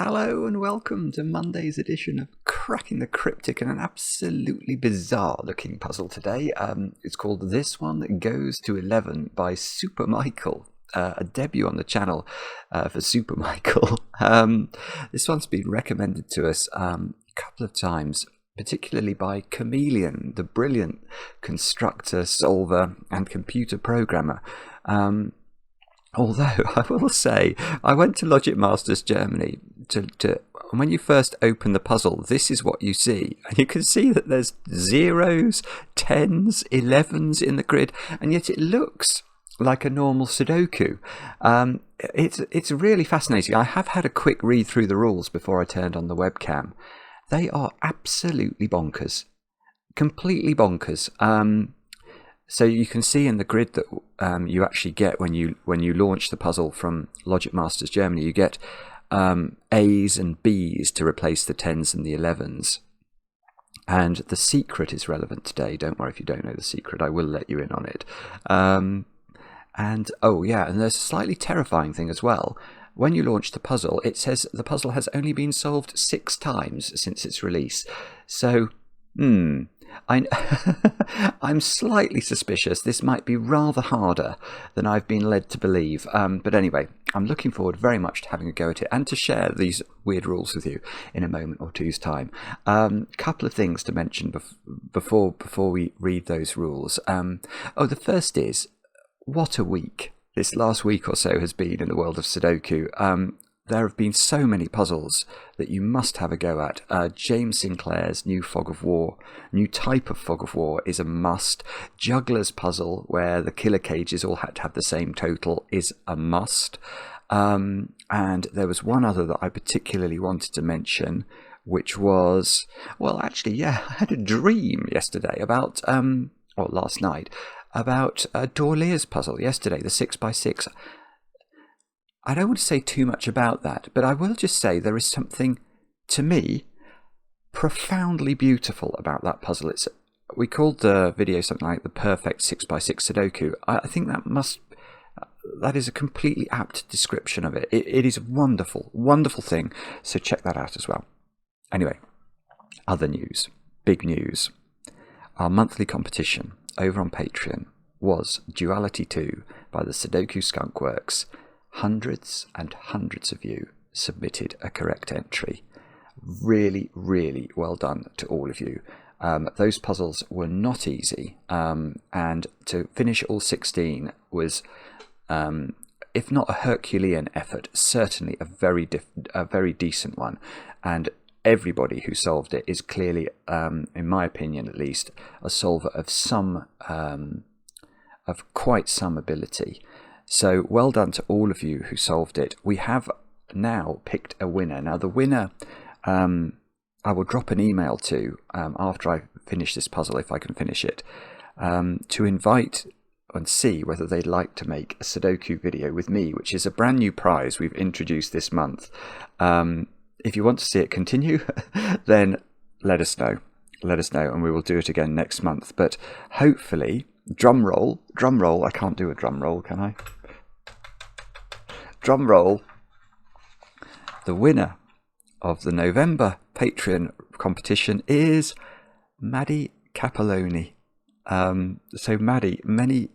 Hello and welcome to Monday's edition of Cracking the Cryptic and an absolutely bizarre looking puzzle today. It's called This One Goes to 11 by Super Mikal. A debut on the channel for Super Mikal. This one's been recommended to us a couple of times, particularly by Chameleon, the brilliant constructor, solver and computer programmer. Although I will say, I went to Logic Masters Germany to when you first open the puzzle, this is what you see. And you can see that there's zeros, 10s, 11s in the grid, and yet it looks like a normal Sudoku. It's really fascinating. I have had a quick read through the rules before I turned on the webcam. They are absolutely bonkers. Completely bonkers. So you can see in the grid that you actually get when you launch the puzzle from Logic Masters Germany, you get A's and B's to replace the 10s and the 11s. And the secret is relevant today. Don't worry if you don't know the secret. I will let you in on it. And oh yeah, and there's a slightly terrifying thing as well. When you launch the puzzle, it says the puzzle has only been solved 6 times since its release. So, I'm slightly suspicious this might be rather harder than I've been led to believe. But anyway, I'm looking forward very much to having a go at it and to share these weird rules with you in a moment or two's time. Couple of things to mention before we read those rules. The first is, what a week this last week or so has been in the world of Sudoku. There have been so many puzzles that you must have a go at. James Sinclair's new new type of fog of war is a must. Juggler's puzzle, where the killer cages all had to have the same total, is a must. And there was one other that I particularly wanted to mention, which was, I had a dream yesterday about, last night, about Dorlear's puzzle yesterday, the 6x6. I don't want to say too much about that, but I will just say there is something, to me, profoundly beautiful about that puzzle. We called the video something like the perfect 6x6 Sudoku. I think that is a completely apt description of it. It is a wonderful, wonderful thing, so check that out as well. Anyway, other news, big news. Our monthly competition over on Patreon was Duality 2 by the Sudoku Skunkworks. Hundreds and hundreds of you submitted a correct entry. Really, really well done to all of you. Those puzzles were not easy, and to finish all 16 was, if not a Herculean effort, certainly a very decent one. And everybody who solved it is clearly, in my opinion at least, a solver of quite some ability. So well done to all of you who solved it. We have now picked a winner. Now the winner, I will drop an email to after I finish this puzzle, if I can finish it, to invite and see whether they'd like to make a Sudoku video with me, which is a brand new prize we've introduced this month. If you want to see it continue, then let us know, and we will do it again next month. But hopefully, drum roll, I can't do a drum roll, can I? Drum roll. The winner of the November Patreon competition is Maddie Capelloni. So Maddie, many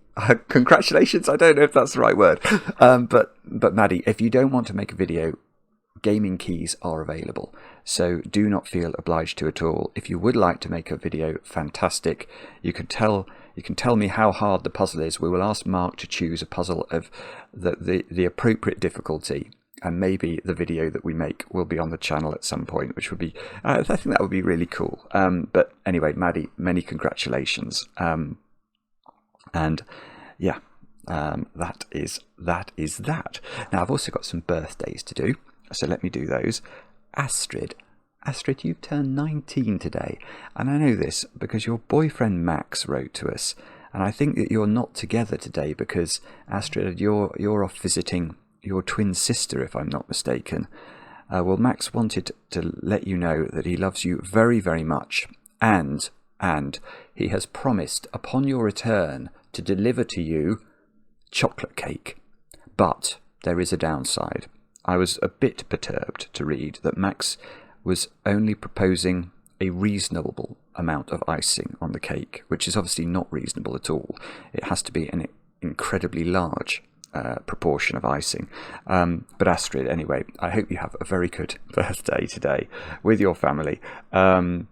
congratulations. I don't know if that's the right word, but Maddie, if you don't want to make a video, gaming keys are available, so do not feel obliged to at all. If you would like to make a video, fantastic. You can tell me how hard the puzzle is. We will ask Mark to choose a puzzle of the appropriate difficulty, and maybe the video that we make will be on the channel at some point, which would be, I think that would be really cool. But anyway, Maddie, many congratulations. And yeah, that is that. Now I've also got some birthdays to do, so let me do those. Astrid, you've turned 19 today, and I know this because your boyfriend Max wrote to us, and I think that you're not together today because, Astrid, you're off visiting your twin sister, if I'm not mistaken. Well, Max wanted to let you know that he loves you very, very much, and he has promised upon your return to deliver to you chocolate cake. But there is a downside. I was a bit perturbed to read that Max was only proposing a reasonable amount of icing on the cake, which is obviously not reasonable at all. It has to be an incredibly large proportion of icing. But Astrid, anyway, I hope you have a very good birthday today with your family. Sorry,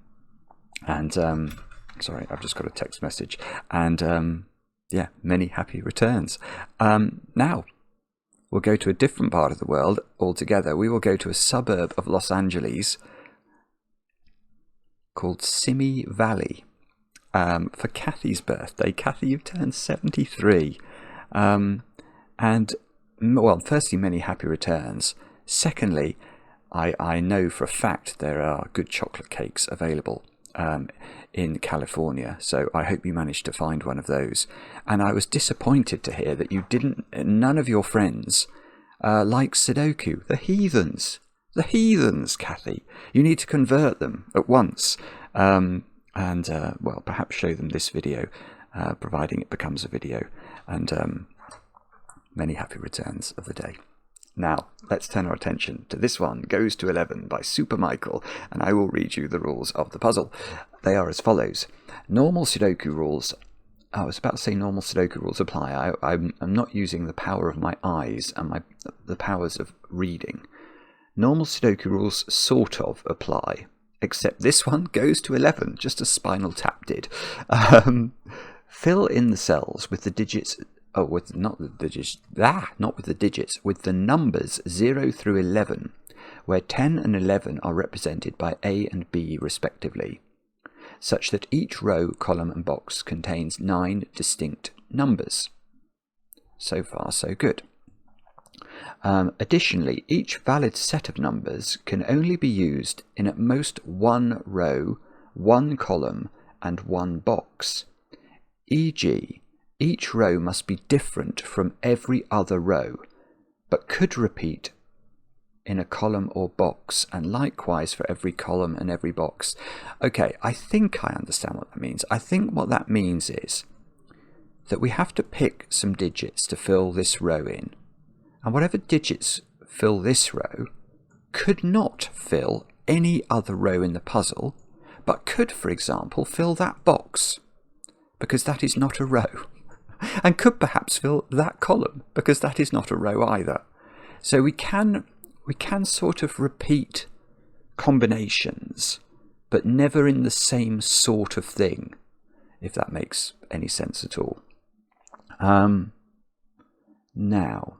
I've just got a text message. And yeah, many happy returns. Now, we'll go to a different part of the world altogether. We will go to a suburb of Los Angeles called Simi Valley for Kathy's birthday. Kathy, you've turned 73. And, well, firstly, many happy returns. Secondly, I know for a fact there are good chocolate cakes available in California, so I hope you managed to find one of those. And I was disappointed to hear that none of your friends like Sudoku. The heathens, Kathy. You need to convert them at once. Well, perhaps show them this video, providing it becomes a video. And many happy returns of the day. Now, let's turn our attention to this one, Goes to 11 by Super Mikal, and I will read you the rules of the puzzle. They are as follows. Normal Sudoku rules... I was about to say normal Sudoku rules apply. I'm not using the power of my eyes and the powers of reading. Normal Sudoku rules sort of apply, except this one goes to 11, just as Spinal Tap did. Fill in the cells with the digits... with the numbers 0 through 11, where 10 and 11 are represented by A and B respectively, such that each row, column and box contains 9 distinct numbers. So far, so good. Additionally, each valid set of numbers can only be used in at most one row, one column, and one box. E.g., each row must be different from every other row, but could repeat in a column or box, and likewise for every column and every box. Okay, I think I understand what that means. I think what that means is that we have to pick some digits to fill this row in, and whatever digits fill this row could not fill any other row in the puzzle, but could, for example, fill that box, because that is not a row. And could perhaps fill that column, because that is not a row either. So we can sort of repeat combinations, but never in the same sort of thing, if that makes any sense at all. Now,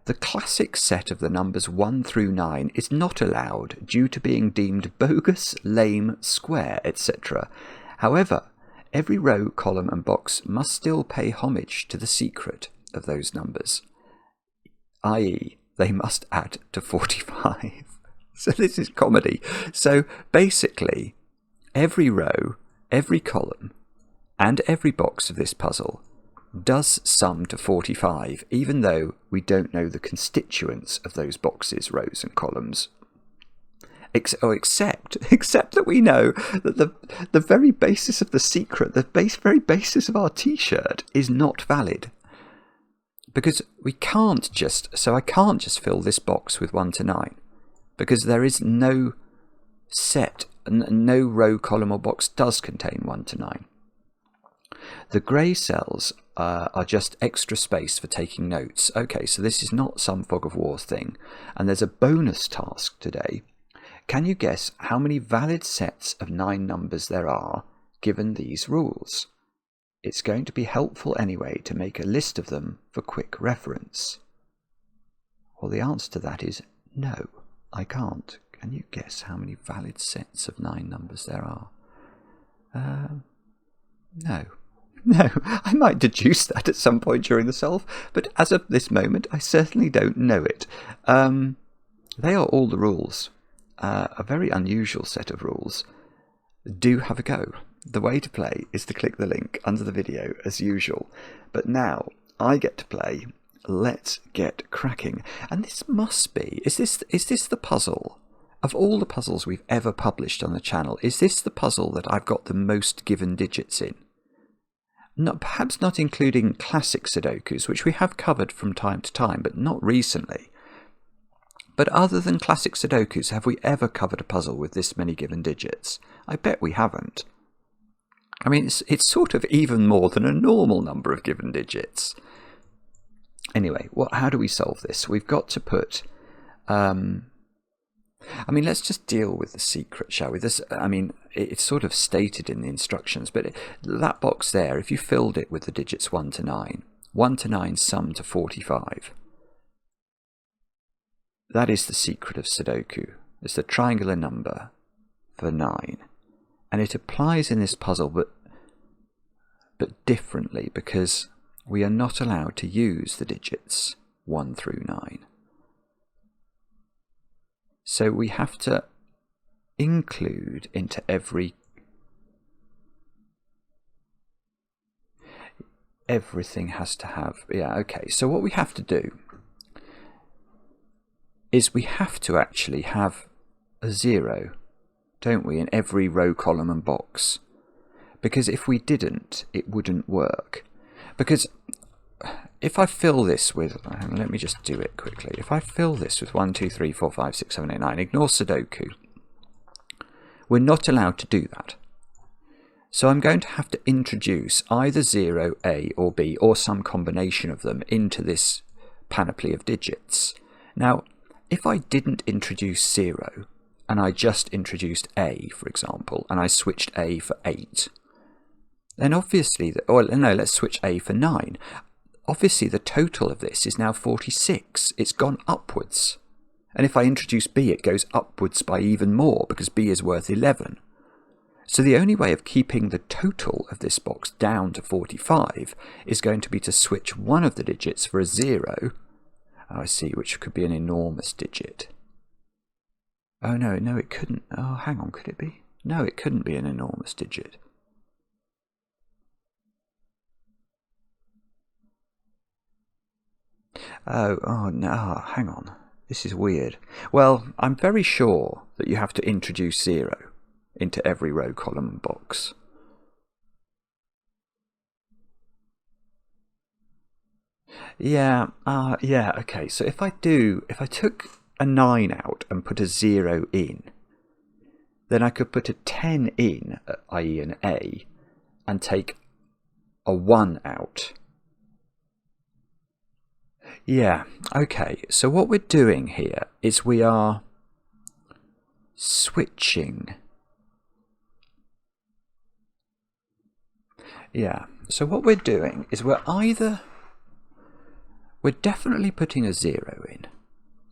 the classic set of the numbers 1 through 9 is not allowed due to being deemed bogus, lame, square, etc. However, every row, column and box must still pay homage to the secret of those numbers, i.e. they must add to 45. So this is comedy. So basically, every row, every column, and every box of this puzzle does sum to 45, even though we don't know the constituents of those boxes, rows and columns. Except that we know that the very basis of the secret, very basis of our t-shirt is not valid. Because I can't just fill this box with 1 to 9, because there is no set, no row, column or box does contain 1 to 9. The grey cells are just extra space for taking notes. Okay, so this is not some fog of war thing, and there's a bonus task today. Can you guess how many valid sets of 9 numbers there are given these rules? It's going to be helpful anyway to make a list of them for quick reference. Well, the answer to that is no, I can't. Can you guess how many valid sets of 9 numbers there are? No. No, I might deduce that at some point during the solve, but as of this moment, I certainly don't know it. They are all the rules. A very unusual set of rules. Do have a go. The way to play is to click the link under the video as usual. But now I get to play. Let's get cracking. And this must be... Is this the puzzle? Of all the puzzles we've ever published on the channel, is this the puzzle that I've got the most given digits in? Perhaps not including classic Sudokus, which we have covered from time to time, but not recently. But other than classic Sudokus, have we ever covered a puzzle with this many given digits? I bet we haven't. I mean, it's sort of even more than a normal number of given digits. Anyway, how do we solve this? We've got to put... let's just deal with the secret, shall we? It's sort of stated in the instructions, but that box there, if you filled it with the digits 1 to 9, 1 to 9 sum to 45. That is the secret of Sudoku. It's the triangular number for 9. And it applies in this puzzle, but differently, because we are not allowed to use the digits 1 through 9. So we have to include into everything has to have, so what we have to do is we have to actually have a 0, don't we, in every row, column and box. Because if we didn't, it wouldn't work. Because if I fill this with, let me just do it quickly. If I fill this with 1, 2, 3, 4, 5, 6, 7, 8, 9, ignore Sudoku, we're not allowed to do that. So I'm going to have to introduce either 0, A or B, or some combination of them into this panoply of digits. Now, if I didn't introduce 0, and I just introduced A, for example, and I switched A for 8, then obviously, let's switch A for 9. Obviously, the total of this is now 46. It's gone upwards. And if I introduce B, it goes upwards by even more, because B is worth 11. So the only way of keeping the total of this box down to 45 is going to be to switch one of the digits for a 0. Oh, I see, which could be an enormous digit. Oh, no, it couldn't. Oh, hang on, could it be? No, it couldn't be an enormous digit. Oh no, hang on. This is weird. Well, I'm very sure that you have to introduce 0 into every row, column and box. Okay, so if I took a 9 out and put a 0 in, then I could put a 10 in, i.e. an A, and take a 1 out. Yeah, okay, so what we're doing here is we are switching. Yeah, so what we're doing is we're definitely putting a 0 in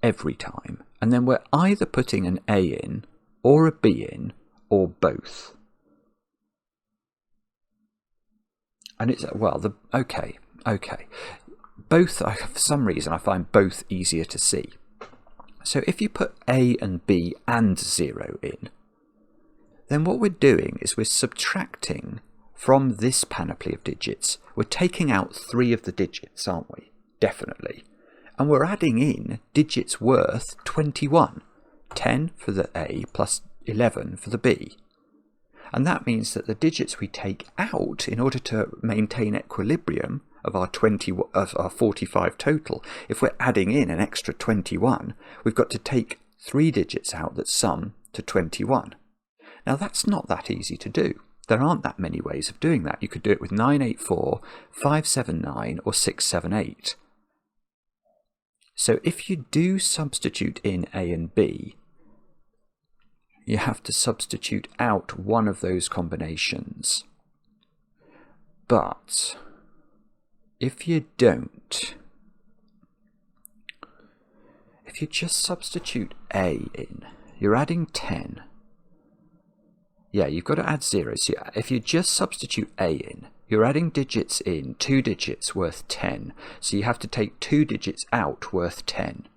every time, and then we're either putting an A in, or a B in, or both. And it's, okay. Both, for some reason, I find both easier to see. So if you put A and B and 0 in, then what we're doing is we're subtracting from this panoply of digits. We're taking out 3 of the digits, aren't we? Definitely. And we're adding in digits worth 21. 10 for the A plus 11 for the B. And that means that the digits we take out in order to maintain equilibrium of our 45 total, if we're adding in an extra 21, we've got to take 3 digits out that sum to 21. Now that's not that easy to do. There aren't that many ways of doing that. You could do it with 984, 579 or 678. So if you do substitute in A and B, you have to substitute out one of those combinations. But if you don't, if you just substitute A in, you're adding 10. Yeah, you've got to add 0. So if you just substitute A in, you're adding digits in, 2 digits worth 10. So you have to take 2 digits out worth 10.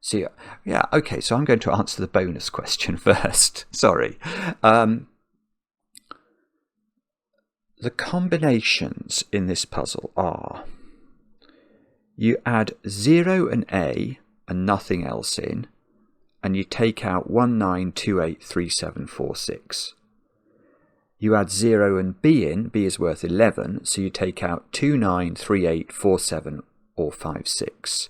So yeah, okay, so I'm going to answer the bonus question first. Sorry. The combinations in this puzzle are: you add 0 and A and nothing else in, and you take out 19283746. You add 0 and B in, B is worth 11, so you take out 293847 or 56.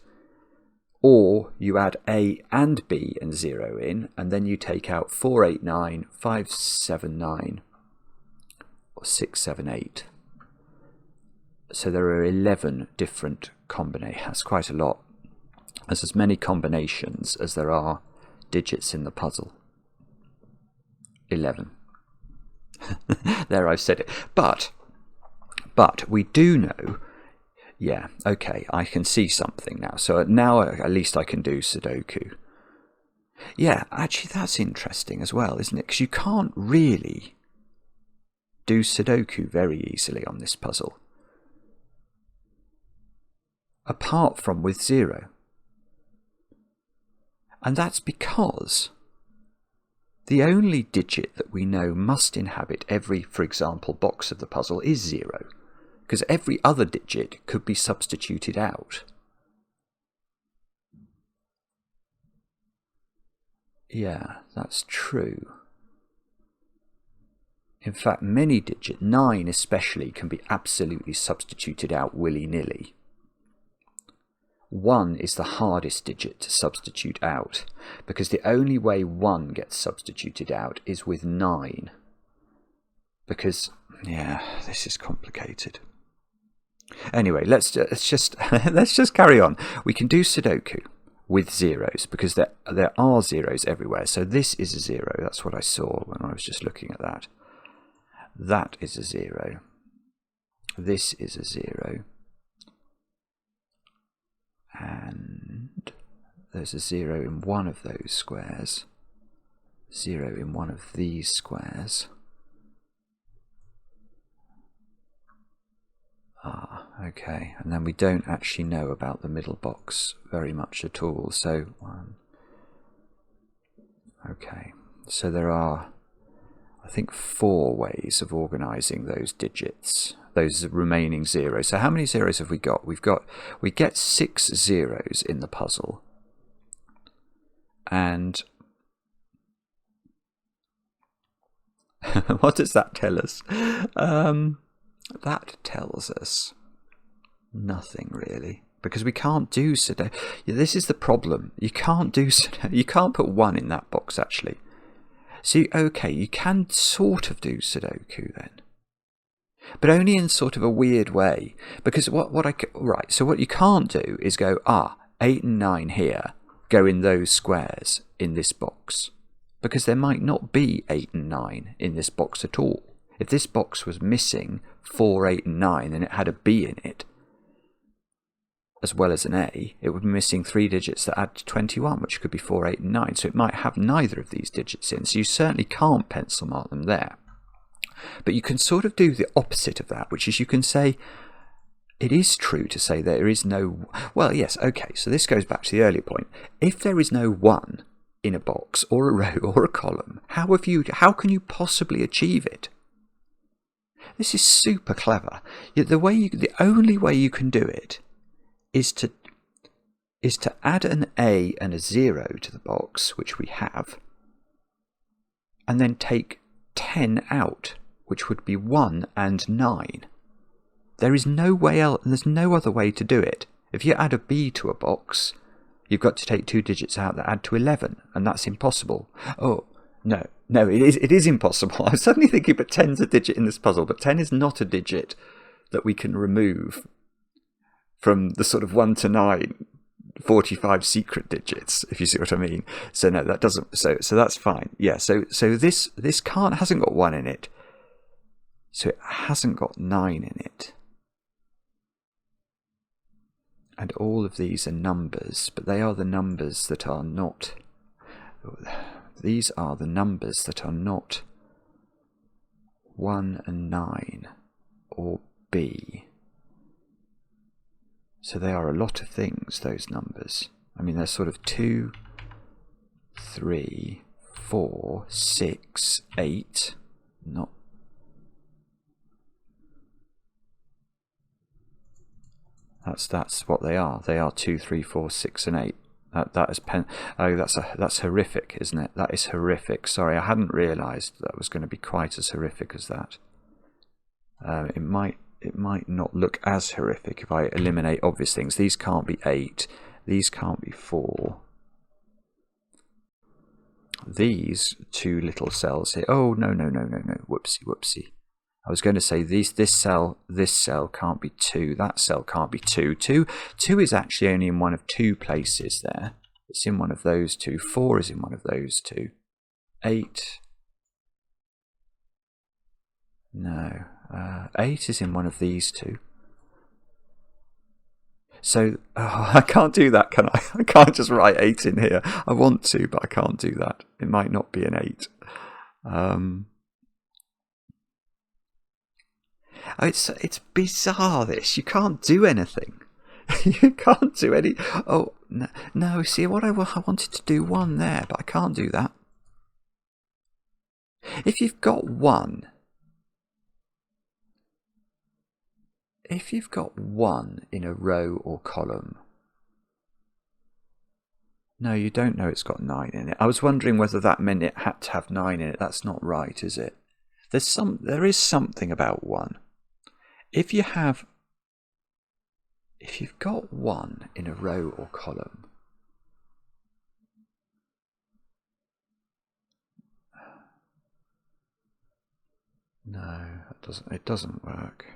Or you add A and B and 0 in, and then you take out 4, 8, 9, 5, 7, 9, or 6, 7, 8. So there are 11 different combinations. That's quite a lot. There's as many combinations as there are digits in the puzzle. 11. There, I've said it. But we do know, yeah, okay, I can see something now. So now at least I can do Sudoku. Yeah, actually that's interesting as well, isn't it? Because you can't really do Sudoku very easily on this puzzle. Apart from with 0. And that's because the only digit that we know must inhabit every, for example, box of the puzzle is 0, because every other digit could be substituted out. Yeah, that's true. In fact, many digits, 9 especially, can be absolutely substituted out willy-nilly. 1 is the hardest digit to substitute out, because the only way 1 gets substituted out is with 9. Because, yeah, this is complicated. Anyway, let's just carry on. We can do Sudoku with zeros, because there are zeros everywhere. So this is a 0. That's what I saw when I was just looking at that. That is a 0. This is a 0. And there's a 0 in one of those squares, 0 in one of these squares. Ah, okay, and then we don't actually know about the middle box very much at all, so 1. Okay, so there are, I think, 4 ways of organising those digits, those remaining zeros. So how many zeros have we got? We get 6 zeros in the puzzle. And what does that tell us? That tells us nothing really, because we can't do Sudoku. Yeah, this is the problem. You can't do Sudoku. You can't put 1 in that box actually. So, okay, you can sort of do Sudoku then, but only in sort of a weird way. Because so what you can't do is go, 8 and 9 here, go in those squares in this box, because there might not be 8 and 9 in this box at all. If this box was missing 4, 8 and 9 and it had a B in it, as well as an A, it would be missing 3 digits that add to 21, which could be 4, 8 and 9. So it might have neither of these digits in. So you certainly can't pencil mark them there. But you can sort of do the opposite of that, which is you can say, it is true to say there is no... Well, yes, okay, so this goes back to the earlier point. If there is no 1 in a box or a row or a column, how can you possibly achieve it? This is super clever. The only way you can do it is to add an A and a 0 to the box, which we have, and then take 10 out, which would be 1 and 9. There is no way else, and there's no other way to do it. If you add a B to a box, you've got to take 2 digits out that add to 11, and that's impossible. Oh, no, it is impossible. I'm suddenly thinking, but 10's a digit in this puzzle, but 10 is not a digit that we can remove from the sort of 1 to 9, 45 secret digits, if you see what I mean. So no, that doesn't. So that's fine. Yeah. So this hasn't got 1 in it. So it hasn't got 9 in it. And all of these are numbers, but they are the numbers that are not. These are the numbers that are not 1 and 9 or B. So they are a lot of things, those numbers. I mean, they're sort of 2, 3, 4, 6, 8. Not. That's what they are. They are 2, 3, 4, 6, and 8. That is Oh, that's horrific, isn't it? That is horrific. Sorry, I hadn't realised that was going to be quite as horrific as that. It might not look as horrific if I eliminate obvious things. These can't be 8. These can't be 4. These 2 little cells here. Oh, no. Whoopsie. I was going to say this cell can't be 2. That cell can't be 2. 2 is actually only in one of 2 places there. It's in one of those 2. 4 is in one of those 2. 8. No. 8 is in one of these 2. So, I can't do that, can I? I can't just write 8 in here. I want to, but I can't do that. It might not be an 8. It's bizarre, this. You can't do anything. You can't do any... Oh, no, see, what I wanted to do 1 there, but I can't do that. If you've got 1... If you've got 1 in a row or column... No, you don't know it's got 9 in it. I was wondering whether that meant it had to have 9 in it. That's not right, is it? There is something about 1. If you've got 1 in a row or column... No, it doesn't work.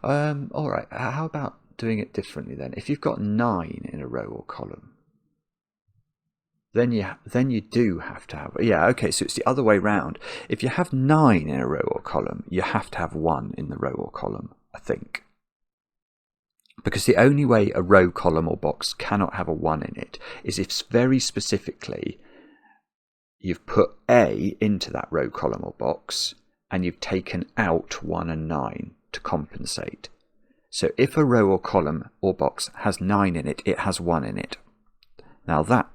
All right, how about doing it differently then? If you've got 9 in a row or column, then you do have to have... Yeah, okay, so it's the other way round. If you have 9 in a row or column, you have to have 1 in the row or column, I think. Because the only way a row, column or box cannot have a 1 in it is if very specifically you've put A into that row, column or box and you've taken out 1 and 9 to compensate. So if a row or column or box has 9 in it, it has 1 in it. Now that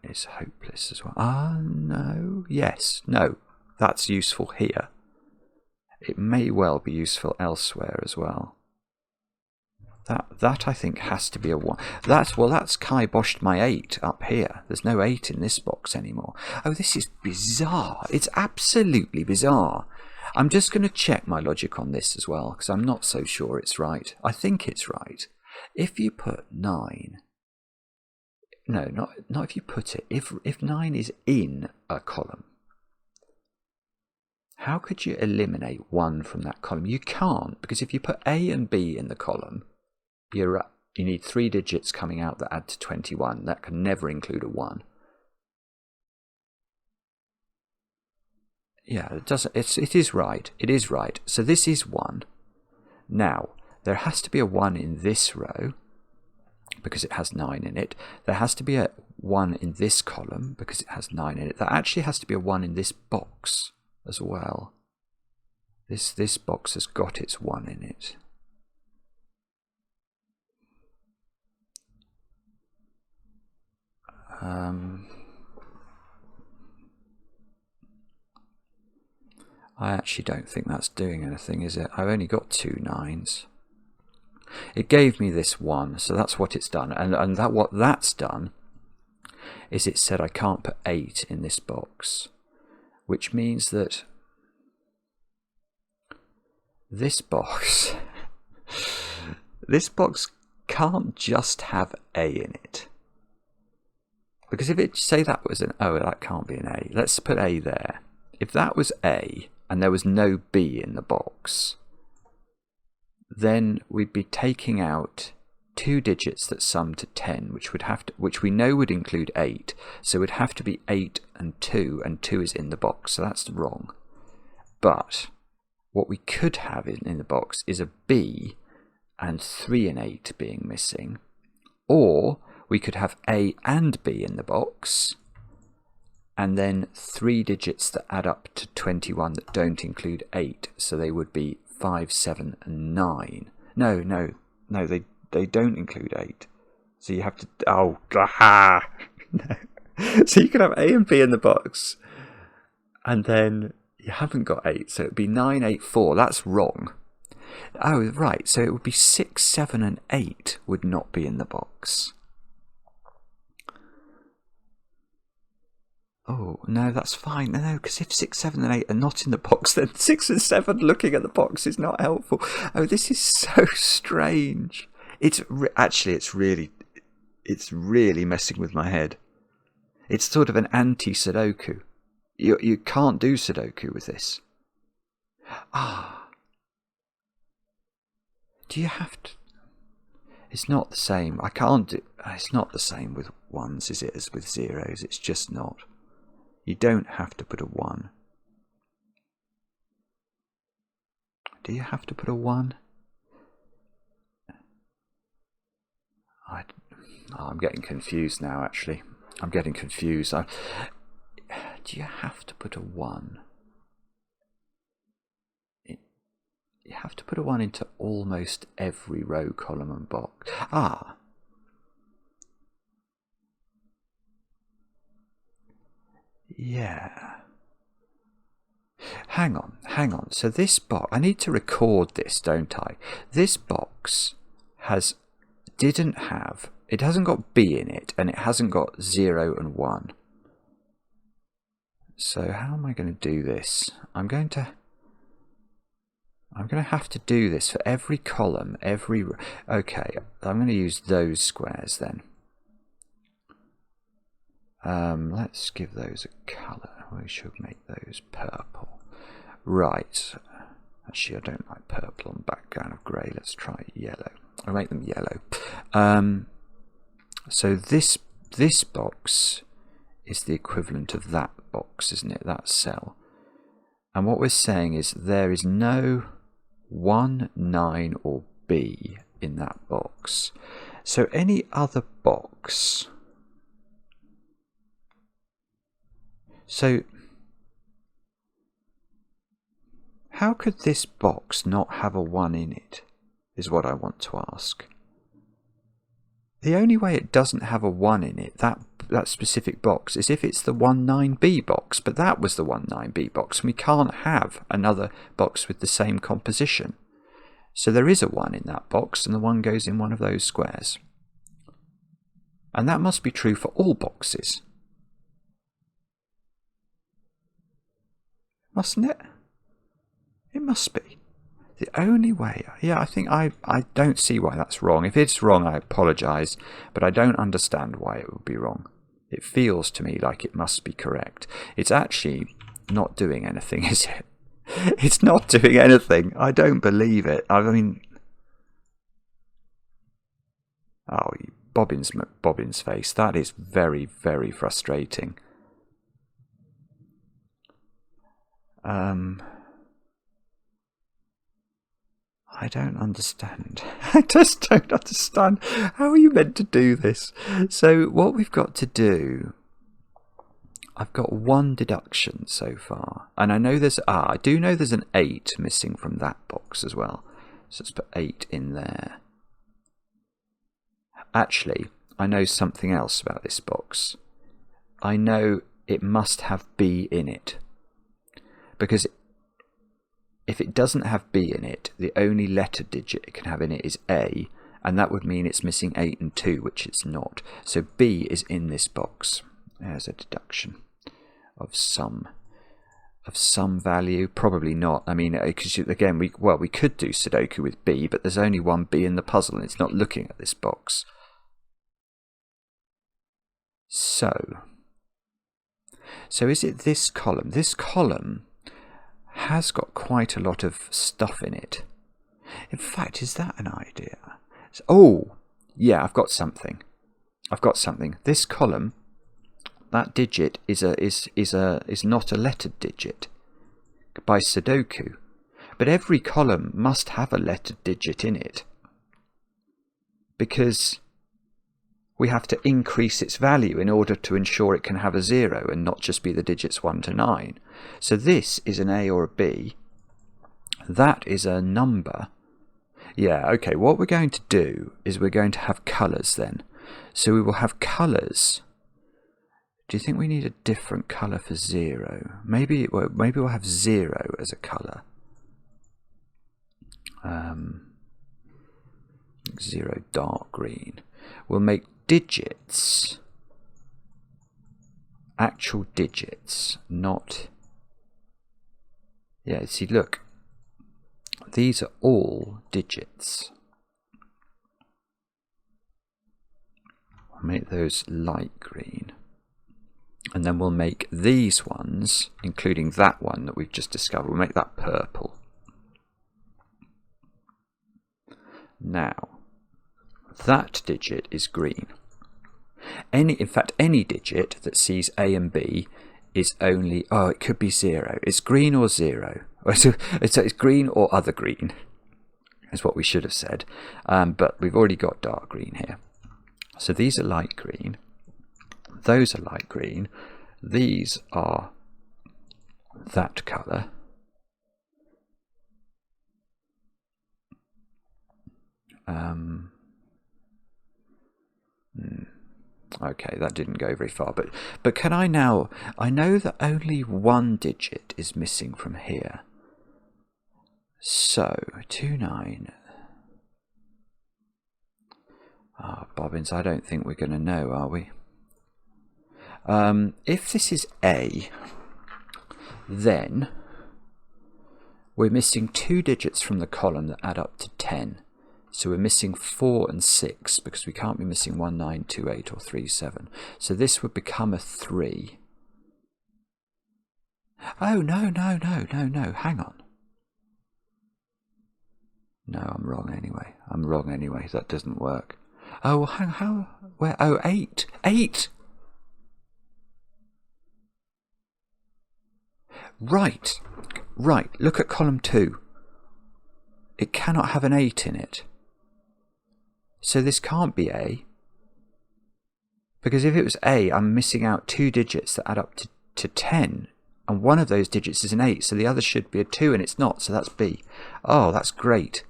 is hopeless as well. No. Yes. No. That's useful here. It may well be useful elsewhere as well. That I think has to be a 1. That's kiboshed my 8 up here. There's no 8 in this box anymore. Oh, this is bizarre. It's absolutely bizarre. I'm just going to check my logic on this as well, because I'm not so sure it's right. I think it's right. If you put 9... No, not if you put it. If 9 is in a column, how could you eliminate 1 from that column? You can't, because if you put A and B in the column, you need 3 digits coming out that add to 21. That can never include a 1. Yeah, it doesn't. It is right. It is right. So this is 1. Now there has to be a 1 in this row, because it has 9 in it. There has to be a 1 in this column because it has 9 in it. There actually has to be a 1 in this box as well. This box has got its 1 in it. I actually don't think that's doing anything, is it? I've only got 2 9s. It gave me this 1, so that's what it's done. And what that's done is it said I can't put 8 in this box, which means that this box can't just have A in it. Because if it say that was that can't be an A. Let's put A there. If that was A and there was no B in the box, then we'd be taking out 2 digits that sum to 10, which we know would include 8. So it would have to be 8 and 2 is in the box, so that's wrong. But what we could have in the box is a B and 3 and 8 being missing, or we could have A and B in the box, and then 3 digits that add up to 21 that don't include 8, so they would be 5, 7 and 9. No, they don't include 8. So you have to... Oh, no. So you could have A and B in the box, and then you haven't got 8, so it would be 9, 8, 4. That's wrong. Oh, right, so it would be 6, 7 and 8 would not be in the box. Oh, no, that's fine. No, because if 6, 7 and 8 are not in the box, then 6 and 7 looking at the box is not helpful. Oh, this is so strange. Actually, it's really messing with my head. It's sort of an anti-Sudoku. You can't do Sudoku with this. Ah. Do you have to... It's not the same. I can't do... It's not the same with ones, is it, as with zeros? It's just not. You don't have to put a 1. Do you have to put a 1? I'm getting confused now, actually. I'm getting confused. Do you have to put a 1? You have to put a 1 into almost every row, column and box. Ah. Yeah. Hang on. So this box, I need to record this, don't I? This box it hasn't got B in it, and it hasn't got 0 and 1. So how am I going to do this? I'm going to have to do this for every column, okay, I'm going to use those squares then. Let's give those a colour. We should make those purple. Right. Actually, I don't like purple on background of grey. Let's try yellow. I'll make them yellow. So this box is the equivalent of that box, isn't it? That cell. And what we're saying is there is no 1, 9 or B in that box. So any other box... So how could this box not have a 1 in it, is what I want to ask. The only way it doesn't have a 1 in it, that specific box, is if it's the 19B box, but that was the 19B box, and we can't have another box with the same composition. So there is a 1 in that box, and the 1 goes in one of those squares. And that must be true for all boxes. Mustn't it? It must be. The only way... Yeah, I think I don't see why that's wrong. If it's wrong, I apologise, but I don't understand why it would be wrong. It feels to me like it must be correct. It's actually not doing anything, is it? It's not doing anything. I don't believe it. I mean... Oh, Bobbin's face. That is very, very frustrating. I don't understand. I just don't understand. How are you meant to do this? So what we've got to do... I've got 1 deduction so far. And I know there's... I do know there's an 8 missing from that box as well. So let's put 8 in there. Actually, I know something else about this box. I know it must have B in it. Because if it doesn't have B in it, the only letter digit it can have in it is A, and that would mean it's missing 8 and 2, which it's not. So B is in this box. There's a deduction of some value. Probably not. I mean, because again, we could do Sudoku with B, but there's only one B in the puzzle, and it's not looking at this box. So is it this column? This column has got quite a lot of stuff in it. In fact, is that an idea? Oh, yeah, I've got something. This column, that digit is not a lettered digit by Sudoku, but every column must have a lettered digit in it because we have to increase its value in order to ensure it can have a 0 and not just be the digits 1 to 9. So this is an A or a B. That is a number. Yeah, okay, what we're going to do is we're going to have colours then. So we will have colours. Do you think we need a different colour for 0? Maybe we'll have 0 as a colour. 0 dark green. We'll make digits actual digits, not... Yeah, see, look. These are all digits. I'll make those light green. And then we'll make these ones, including that one that we've just discovered, we'll make that purple. Now, that digit is green. In fact, any digit that sees A and B is only... Oh, it could be 0. It's green or 0. It's green or other green, is what we should have said. But we've already got dark green here. So these are light green. Those are light green. These are that colour. Okay, that didn't go very far. But can I now... I know that only one digit is missing from here. So, 29... Ah, bobbins, I don't think we're going to know, are we? If this is A, then we're missing 2 digits from the column that add up to 10. So we're missing 4 and 6 because we can't be missing 1, 9, 2, 8 or 3, 7. So this would become a 3. Oh, no, hang on. No, I'm wrong anyway. That doesn't work. Oh, well, how? Where? Oh, 8. 8! Right. Look at column 2. It cannot have an 8 in it. So this can't be A. Because if it was A, I'm missing out 2 digits that add up to 10. And one of those digits is an 8. So the other should be a 2 and it's not. So that's B. Oh, that's great.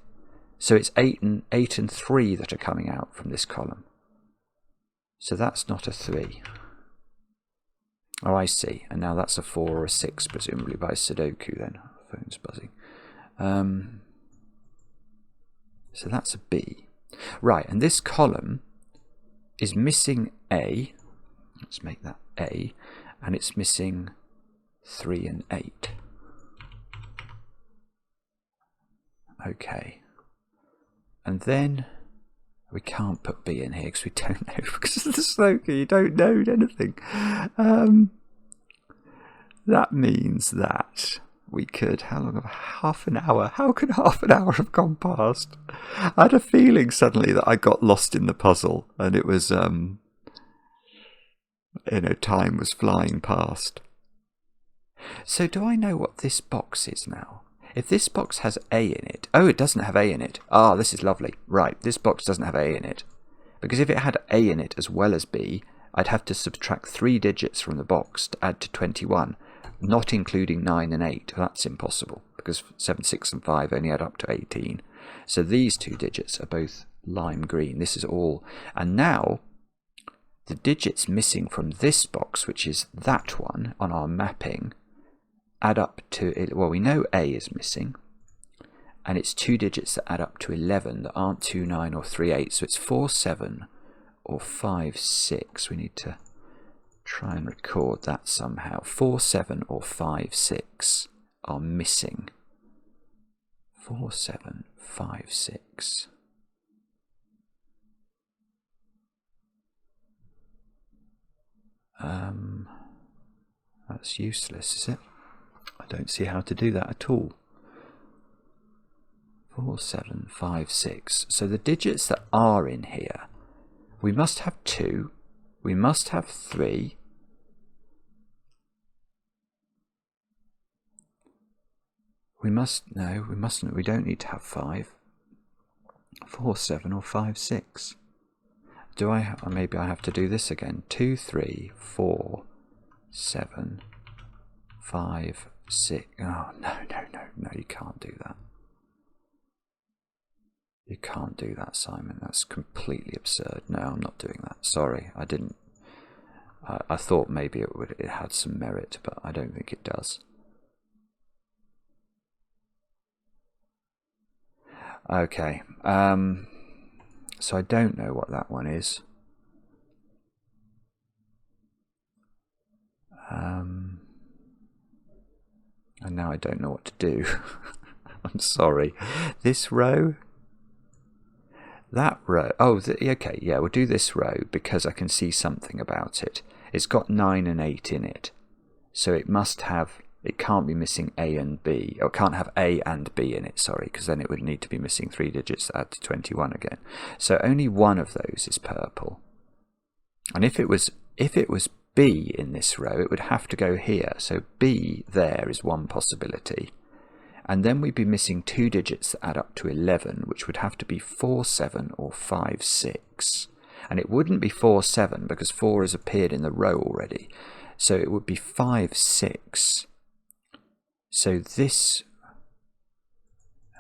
So it's 8 and 3 that are coming out from this column. So that's not a 3. Oh, I see. And now that's a 4 or a 6, presumably by Sudoku then. Phone's buzzing. So that's a B. Right, and this column is missing A. Let's make that A. And it's missing 3 and 8. Okay. And then we can't put B in here because we don't know, because of the Sudoku, you don't know anything. That means that we could, how long? Half an hour. How could half an hour have gone past? I had a feeling suddenly that I got lost in the puzzle and it was, time was flying past. So do I know what this box is now? If this box has A in it... Oh, it doesn't have A in it. Ah, this is lovely. Right, this box doesn't have A in it. Because if it had A in it as well as B, I'd have to subtract 3 digits from the box to add to 21, not including 9 and 8. That's impossible, because 7, 6 and 5 only add up to 18. So these 2 digits are both lime green. This is all. And now, the digits missing from this box, which is that one on our mapping, add up to, well, we know A is missing, and it's 2 digits that add up to 11 that aren't 2, 9 or 3, 8, so it's 4, 7 or 5, 6. We need to try and record that somehow. 4, 7 or 5, 6 are missing. 4, 7, 5, 6. That's useless, is it? I don't see how to do that at all. 4, 7, 5, 6. So the digits that are in here, we must have 2, we must have 3, we mustn't, we don't need to have 5. 4, 7 or 5, 6. Or maybe I have to do this again. 2, 3, 4, 7, 5, 6. Oh, no, you can't do that. You can't do that, Simon. That's completely absurd. No, I'm not doing that. Sorry, I didn't. I thought maybe it had some merit, but I don't think it does. Okay. So I don't know what that one is. And now I don't know what to do. I'm sorry. This row, that row. Oh, okay, yeah, we'll do this row because I can see something about it. It's got 9 and 8 in it. So it must have, it can't be missing A and B, or it can't have A and B in it, sorry, because then it would need to be missing 3 digits to add to 21 again. So only one of those is purple. And if it was B in this row, it would have to go here. So B there is one possibility. And then we'd be missing 2 digits that add up to 11, which would have to be 4, 7 or 5, 6. And it wouldn't be 4, 7 because 4 has appeared in the row already. So it would be 5, 6. So this,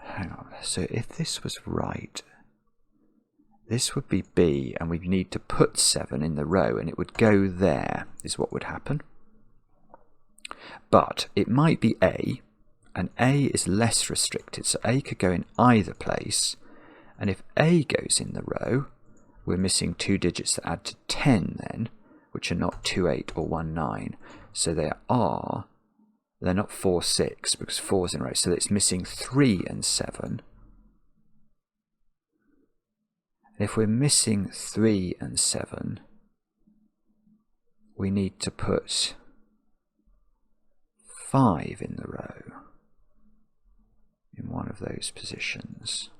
hang on, so if this was right, this would be B, and we'd need to put 7 in the row, and it would go there, is what would happen. But it might be A, and A is less restricted, so A could go in either place. And if A goes in the row, we're missing 2 digits that add to 10 then, which are not 2, 8 or 1, 9. So they're not 4, 6, because 4 is in a row. So it's missing 3 and 7. And if we're missing 3 and 7, we need to put 5 in the row in one of those positions.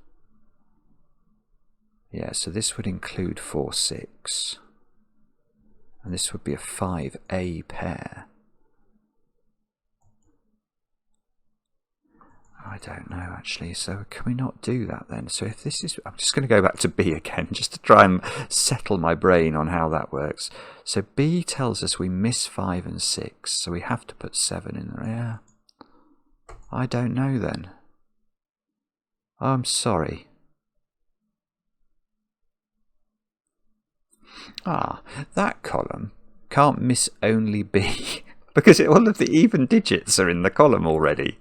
Yeah, so this would include 4, 6. And this would be a 5A pair. I don't know actually, so can we not do that then? So if this is, I'm just going to go back to B again just to try and settle my brain on how that works. So B tells us we miss 5 and 6, so we have to put 7 in there. Yeah, I don't know then. I'm sorry. That column can't miss only B because all of the even digits are in the column already.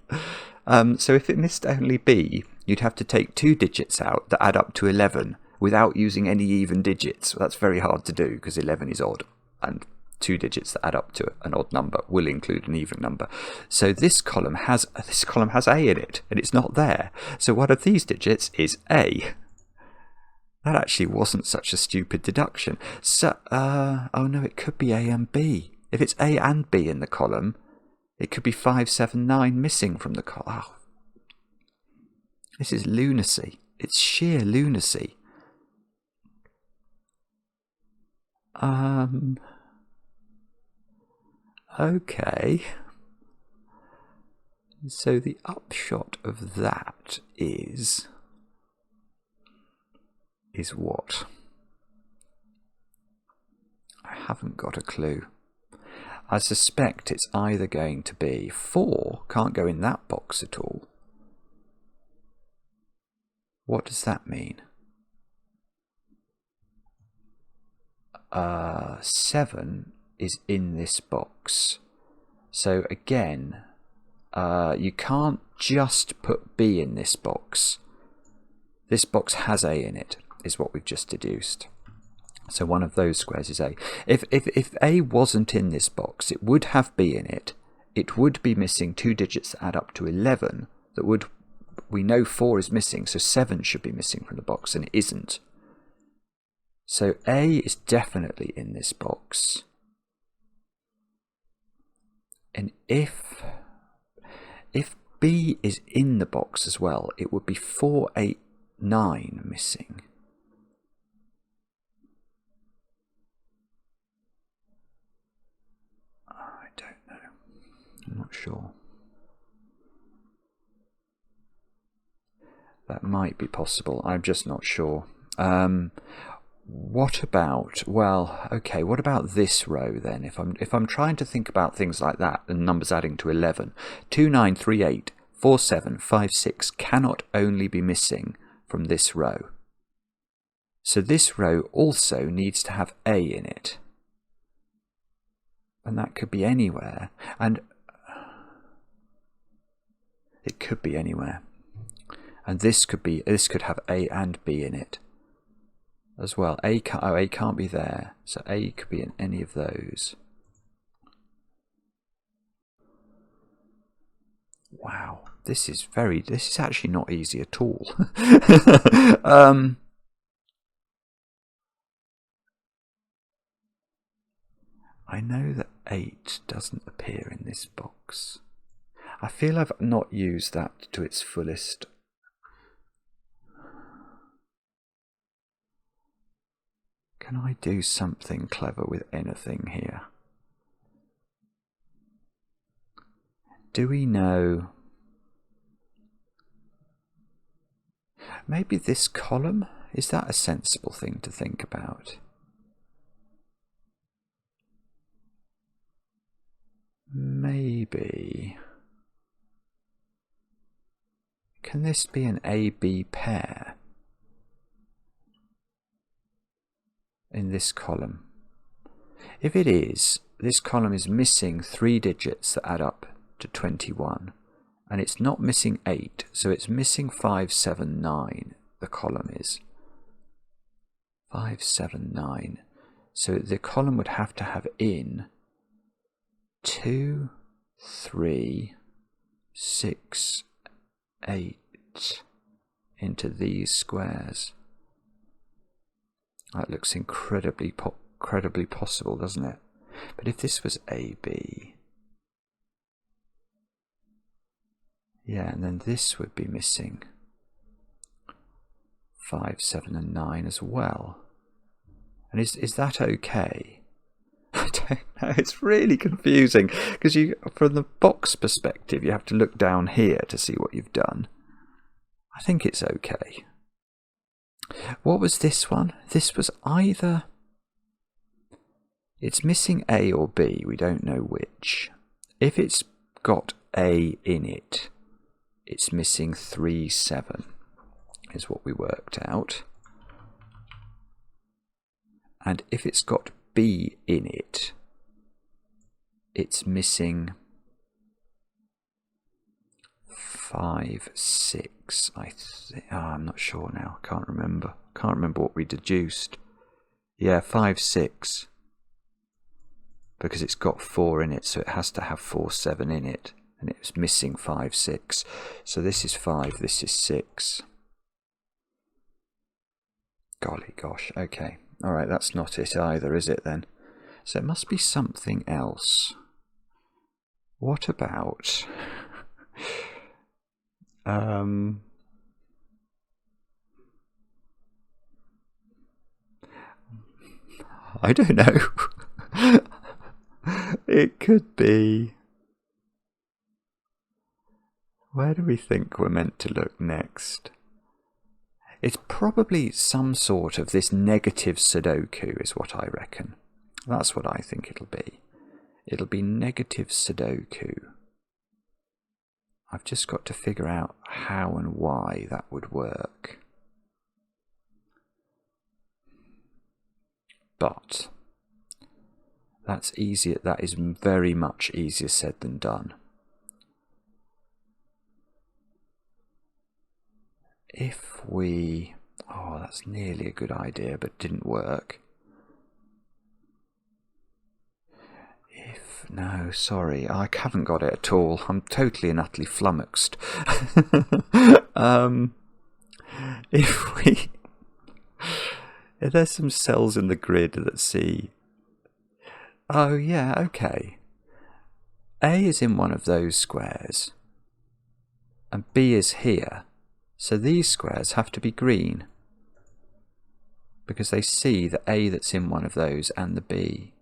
So if it missed only B, you'd have to take 2 digits out that add up to 11 without using any even digits. Well, that's very hard to do because 11 is odd, and 2 digits that add up to an odd number will include an even number. So this column has A in it, and it's not there. So one of these digits is A. That actually wasn't such a stupid deduction. So, oh no, it could be A and B. If it's A and B in the column, it could be 5, 7, 9 missing from the column. Oh. This is lunacy. It's sheer lunacy. Okay. So the upshot of that is what? I haven't got a clue. I suspect it's either going to be 4, can't go in that box at all. What does that mean? 7 is in this box. So again, you can't just put B in this box. This box has A in it, is what we've just deduced. So one of those squares is A. If A wasn't in this box, it would have B in it. It would be missing 2 digits that add up to 11. We know 4 is missing, so 7 should be missing from the box, and it isn't. So A is definitely in this box. And if B is in the box as well, it would be 4, 8, 9 missing. I don't know. I'm not sure. That might be possible. I'm just not sure. What about, well, okay, what about this row then? If I'm trying to think about things like that, and numbers adding to 11, 2, 9, 3, 8, 4, 7, 5, 6 cannot only be missing from this row. So this row also needs to have A in it. And that could be anywhere. And it could be anywhere. And this could have A and B in it as well. A can't be there. So A could be in any of those. Wow, this is actually not easy at all. I know that 8 doesn't appear in this box. I feel I've not used that to its fullest. Can I do something clever with anything here? Do we know? Maybe this column? Is that a sensible thing to think about? Maybe. Can this be an A-B pair in this column? If it is, this column is missing 3 digits that add up to 21, and it's not missing 8, so it's missing 5, 7, 9. The column is 5, 7, 9. So the column would have to have in 2, 3, 6, 8 into these squares. That looks incredibly possible, doesn't it? But if this was AB, yeah, and then this would be missing 5, 7, and 9 as well. And is that okay? I don't know. It's really confusing because from the box perspective, you have to look down here to see what you've done. I think it's okay. What was this one? This was either... It's missing A or B. We don't know which. If it's got A in it, it's missing 3, 7, is what we worked out. And if it's got B in it, it's missing 5, 6. I'm not sure now. Can't remember what we deduced. Yeah, 5, 6. Because it's got 4 in it, so it has to have 4, 7 in it. And it's missing 5, 6. So this is 5, this is 6. Golly gosh, okay. Alright, that's not it either, is it then? So it must be something else. What about... I don't know. It could be... Where do we think we're meant to look next? It's probably some sort of this negative Sudoku is what I reckon. That's what I think it'll be. It'll be negative Sudoku. I've just got to figure out how and why that would work. But that's easier. That is very much easier said than done. If we... Oh, that's nearly a good idea, but didn't work. No, sorry, I haven't got it at all. I'm totally and utterly flummoxed. If there's some cells in the grid that see... Oh, yeah, okay. A is in one of those squares, and B is here. So these squares have to be green, because they see the A that's in one of those and the B.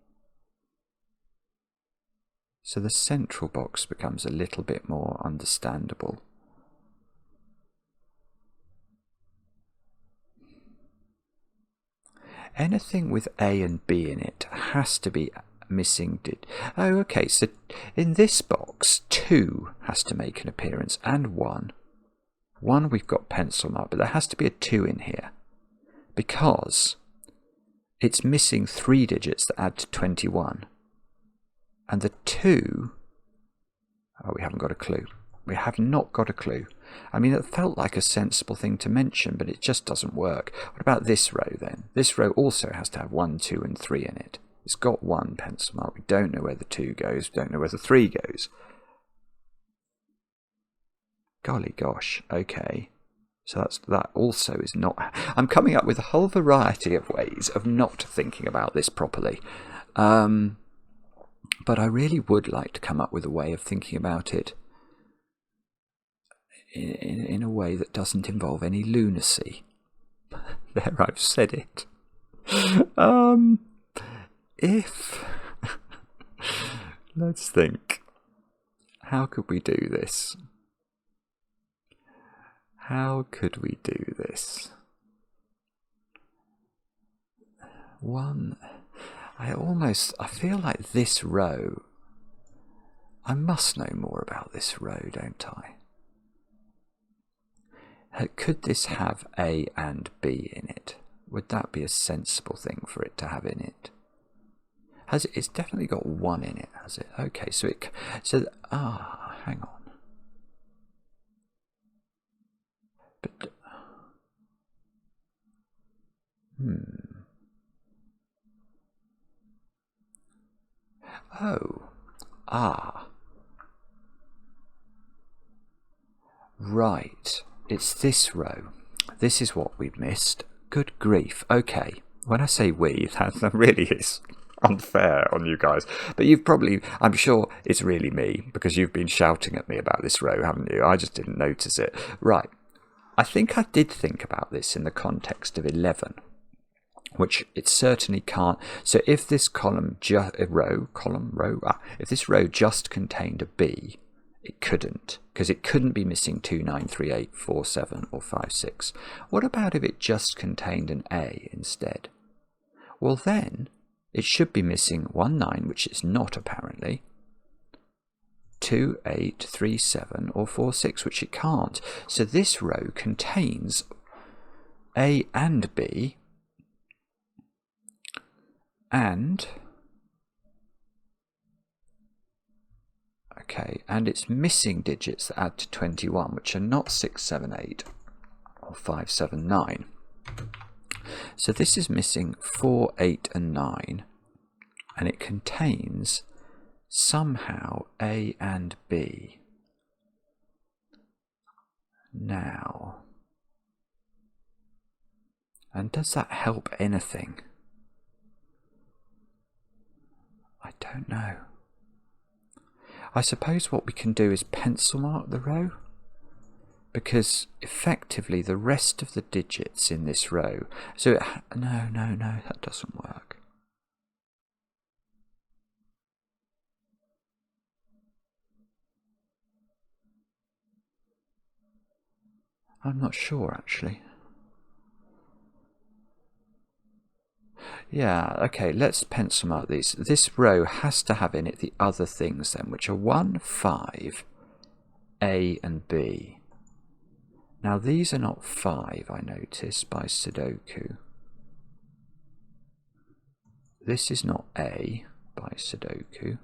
So the central box becomes a little bit more understandable. Anything with A and B in it has to be missing. Oh, okay, so in this box, 2 has to make an appearance, and 1. 1 we've got pencil mark, but there has to be a 2 in here, because it's missing 3 digits that add to 21. And the 2, oh, we haven't got a clue. We have not got a clue. I mean, it felt like a sensible thing to mention, but it just doesn't work. What about this row then? This row also has to have 1, 2, and 3 in it. It's got 1 pencil mark. We don't know where the 2 goes. We don't know where the 3 goes. Golly gosh, okay. So that also is not... I'm coming up with a whole variety of ways of not thinking about this properly. But I really would like to come up with a way of thinking about it in a way that doesn't involve any lunacy. There, I've said it. If... Let's think. How could we do this? How could we do this? I feel like this row, I must know more about this row, don't I? Could this have A and B in it? Would that be a sensible thing for it to have in it? It's definitely got 1 in it, has it? Okay, hang on. But, right, it's this row. This is what we've missed. Good grief. Okay, when I say we, that really is unfair on you guys. But I'm sure it's really me, because you've been shouting at me about this row, haven't you? I just didn't notice it. Right, I think I did think about this in the context of 11. Which it certainly can't. So if this if this row just contained a B, it couldn't, because it couldn't be missing 2, 9, 3, 8, 4, 7, or 5, 6. What about if it just contained an A instead? Well, then it should be missing 1, 9, which it's not apparently, 2, 8, 3, 7, or 4, 6, which it can't. So this row contains A and B, and it's missing digits that add to 21, which are not 6, 7, 8 or 5, 7, 9. So this is missing 4, 8 and 9, and it contains somehow A and B. Now, and does that help anything? I don't know. I suppose what we can do is pencil mark the row, because effectively the rest of the digits in this row... So, no, that doesn't work. I'm not sure, actually. Yeah, okay, let's pencil mark these. This row has to have in it the other things then, which are 1, 5, A and B. Now these are not 5, I notice, by Sudoku. This is not A by Sudoku,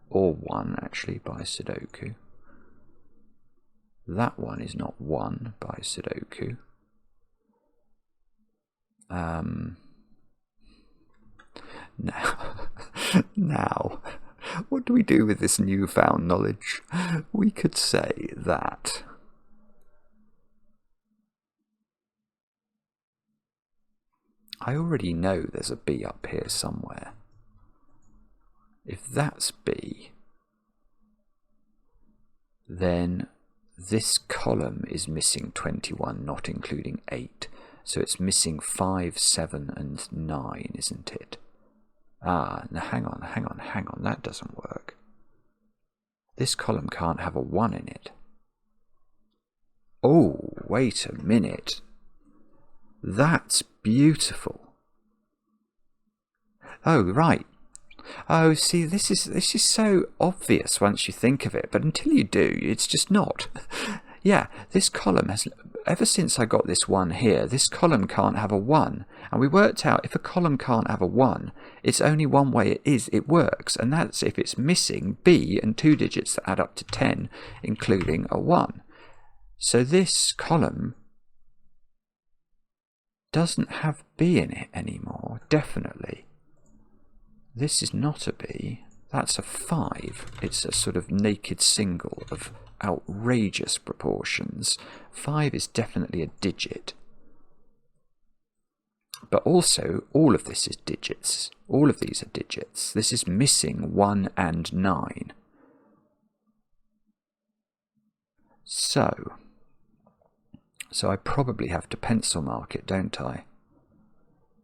or 1 actually by Sudoku. That one is not 1 by Sudoku. Now, what do we do with this newfound knowledge? We could say that I already know there's a B up here somewhere. If that's B, then this column is missing 21, not including 8. So it's missing 5, 7, and 9, isn't it? Now hang on, that doesn't work. This column can't have a 1 in it. Oh, wait a minute. That's beautiful. Oh, right. Oh, see, this is so obvious once you think of it, but until you do, it's just not. Yeah, this column has, ever since I got this 1 here, this column can't have a 1. And we worked out if a column can't have a 1, it's only one way it works, and that's if it's missing B and 2 digits that add up to 10, including a 1. So this column doesn't have B in it anymore, definitely. This is not a B, that's a 5. It's a sort of naked single of outrageous proportions. 5 is definitely a digit. But also, all of this is digits. All of these are digits. This is missing 1 and 9. So I probably have to pencil mark it, don't I?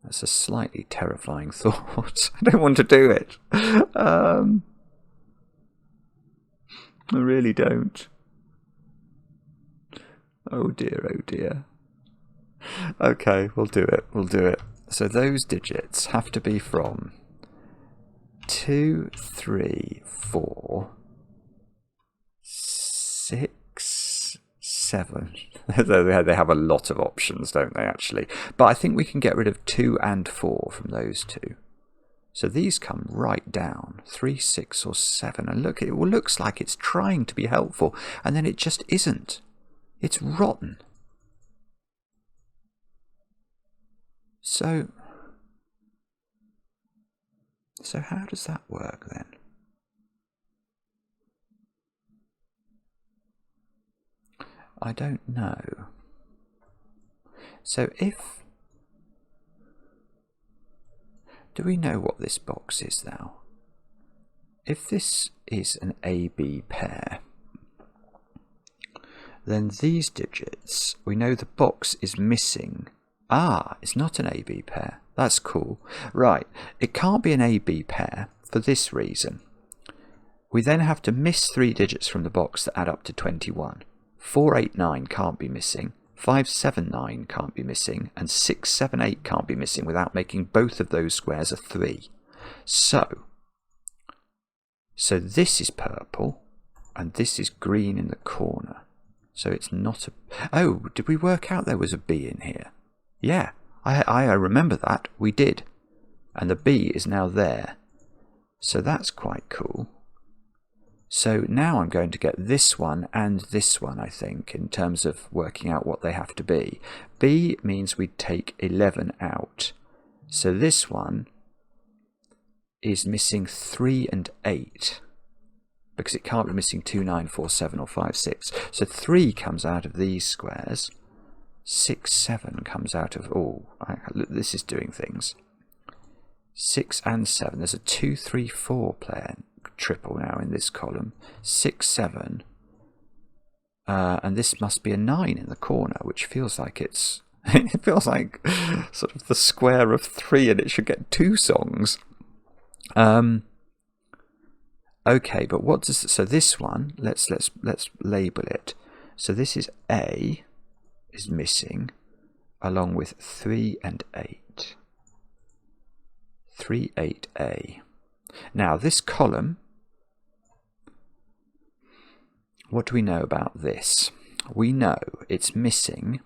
That's a slightly terrifying thought. I don't want to do it. I really don't. Oh dear, oh dear. Okay, we'll do it. We'll do it. So those digits have to be from 2, 3, 4, 6, 7. They have a lot of options, don't they, actually? But I think we can get rid of 2 and 4 from those two. So these come right down, 3, 6, or 7. And look, it looks like it's trying to be helpful, and then it just isn't. It's rotten. So how does that work then? I don't know. So do we know what this box is now? If this is an AB pair, then these digits, we know the box is missing. Ah, it's not an AB pair. That's cool. Right, it can't be an AB pair for this reason. We then have to miss 3 digits from the box that add up to 21. 489 can't be missing, 579 can't be missing, and 678 can't be missing without making both of those squares a 3. So this is purple, and this is green in the corner. So it's not a... Oh, did we work out there was a B in here? Yeah, I remember that. We did. And the B is now there. So that's quite cool. So now I'm going to get this one and this one, I think, in terms of working out what they have to be. B means we take 11 out. So this one is missing 3 and 8. Because it can't be missing 2, 9, 4, 7 or 5, 6. So 3 comes out of these squares. 6, 7 comes out of... Oh, this is doing things. 6 and 7. There's a 2, 3, 4 player triple now in this column. 6, 7. And this must be a 9 in the corner, which feels like it's... it feels like sort of the square of 3 and it should get 2 songs. Okay, but what does... So this one, let's label it. So this is A is missing, along with 3 and 8. 3, 8A. Now this column, what do we know about this? We know it's missing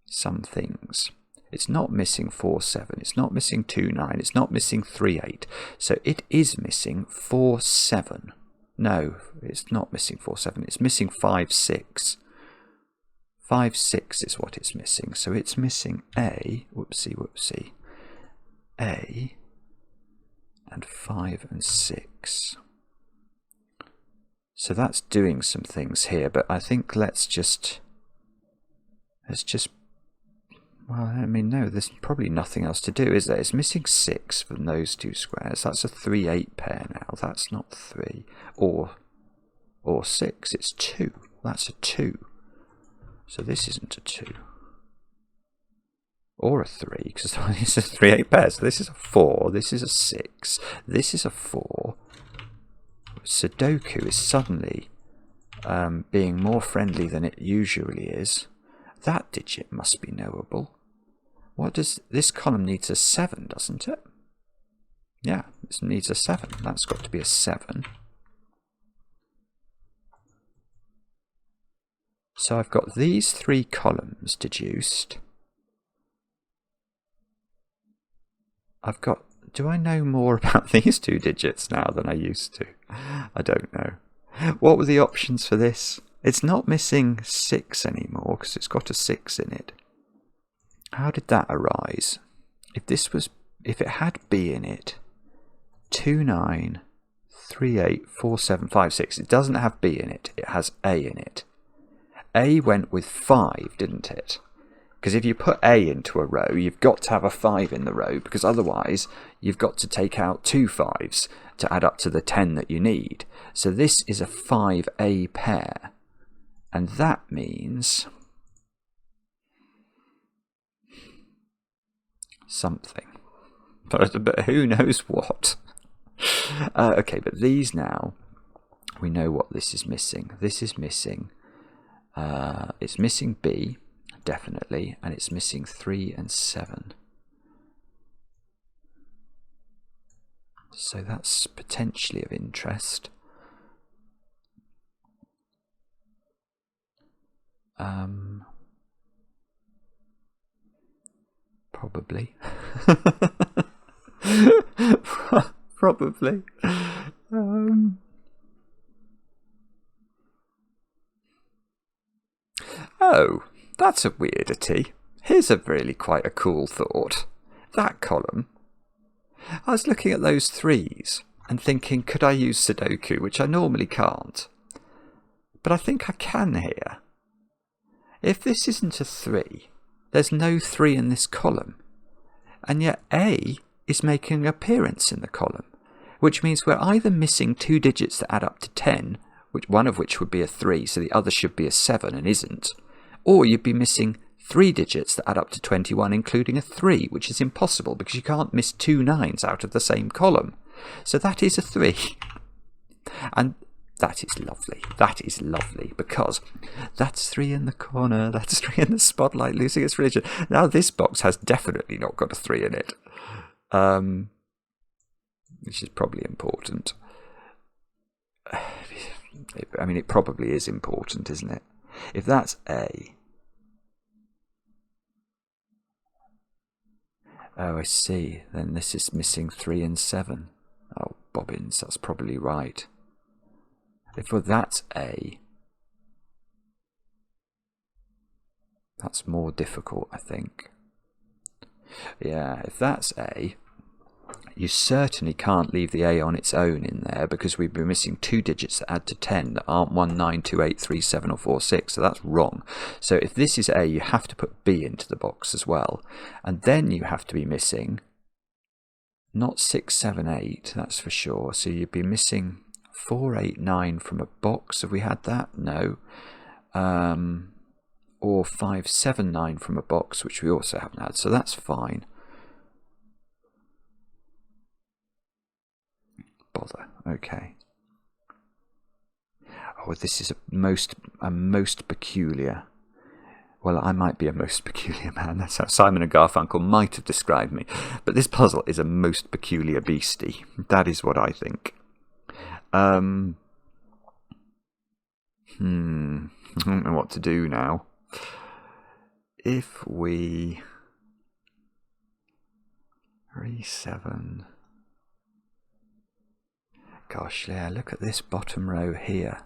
some things. It's not missing 4, 7. It's not missing 2, 9. It's not missing 3, 8. So it is missing 4, 7. No, it's not missing 4, 7. It's missing 5, 6. 5, 6 is what it's missing. So it's missing A, whoopsie, A, and 5 and 6. So that's doing some things here, but I think let's just... Well, I mean, no, there's probably nothing else to do, is there? It's missing 6 from those two squares. That's a 3, 8 pair now. That's not 3. Or 6. It's 2. That's a 2. So this isn't a 2. Or a 3, because this is a 3, 8 pair. So this is a 4. This is a 6. This is a 4. Sudoku is suddenly being more friendly than it usually is. That digit must be knowable. What does this column needs a 7, doesn't it? Yeah, this needs a 7. That's got to be a 7. So I've got these 3 columns deduced. I've got... Do I know more about these 2 digits now than I used to? I don't know. What were the options for this? It's not missing 6 anymore because it's got a 6 in it. How did that arise? If it had B in it, 2, 9, 3, 8, 4, 7, 5, 6. It doesn't have B in it. It has A in it. A went with 5, didn't it? Because if you put A into a row, you've got to have a 5 in the row, because otherwise you've got to take out 2 5s to add up to the 10 that you need. So this is a 5A pair. And that means something. But who knows what? Okay, but these now, we know what this is missing. This is missing. It's missing B, definitely, and it's missing 3 and 7. So that's potentially of interest. Probably. Probably. Oh, that's a weirdity. Here's a really quite a cool thought. That column. I was looking at those 3s and thinking, could I use Sudoku, which I normally can't. But I think I can here. If this isn't a 3, there's no 3 in this column. And yet A is making an appearance in the column, which means we're either missing 2 digits that add up to 10, one of which would be a 3, so the other should be a 7 and isn't, or you'd be missing 3 digits that add up to 21, including a 3, which is impossible because you can't miss 2 9s out of the same column. So that is a 3. And that is lovely. That is lovely, because that's 3 in the corner, that's 3 in the spotlight losing its religion. Now this box has definitely not got a 3 in it, which is probably important. I mean, it probably is important, isn't it? If that's A... Oh, I see. Then this is missing 3 and 7. Oh, bobbins, that's probably right. If that's A, that's more difficult, I think. Yeah, if that's A, you certainly can't leave the A on its own in there, because we'd be missing 2 digits that add to 10 that aren't 1, 9, 2, 8, 3, 7 or 4, 6, so that's wrong. So if this is A, you have to put B into the box as well. And then you have to be missing not 6, 7, 8, that's for sure. So you'd be missing 4, 8, 9 from a box. Have we had that? No. Or 5, 7, 9 from a box, which we also haven't had, so that's fine. Bother. Okay. Oh, this is a most peculiar. Well, I might be a most peculiar man. That's how Simon and Garfunkel might have described me. But this puzzle is a most peculiar beastie. That is what I think. I don't know what to do now. If we 3, 7. Gosh, yeah, look at this bottom row here.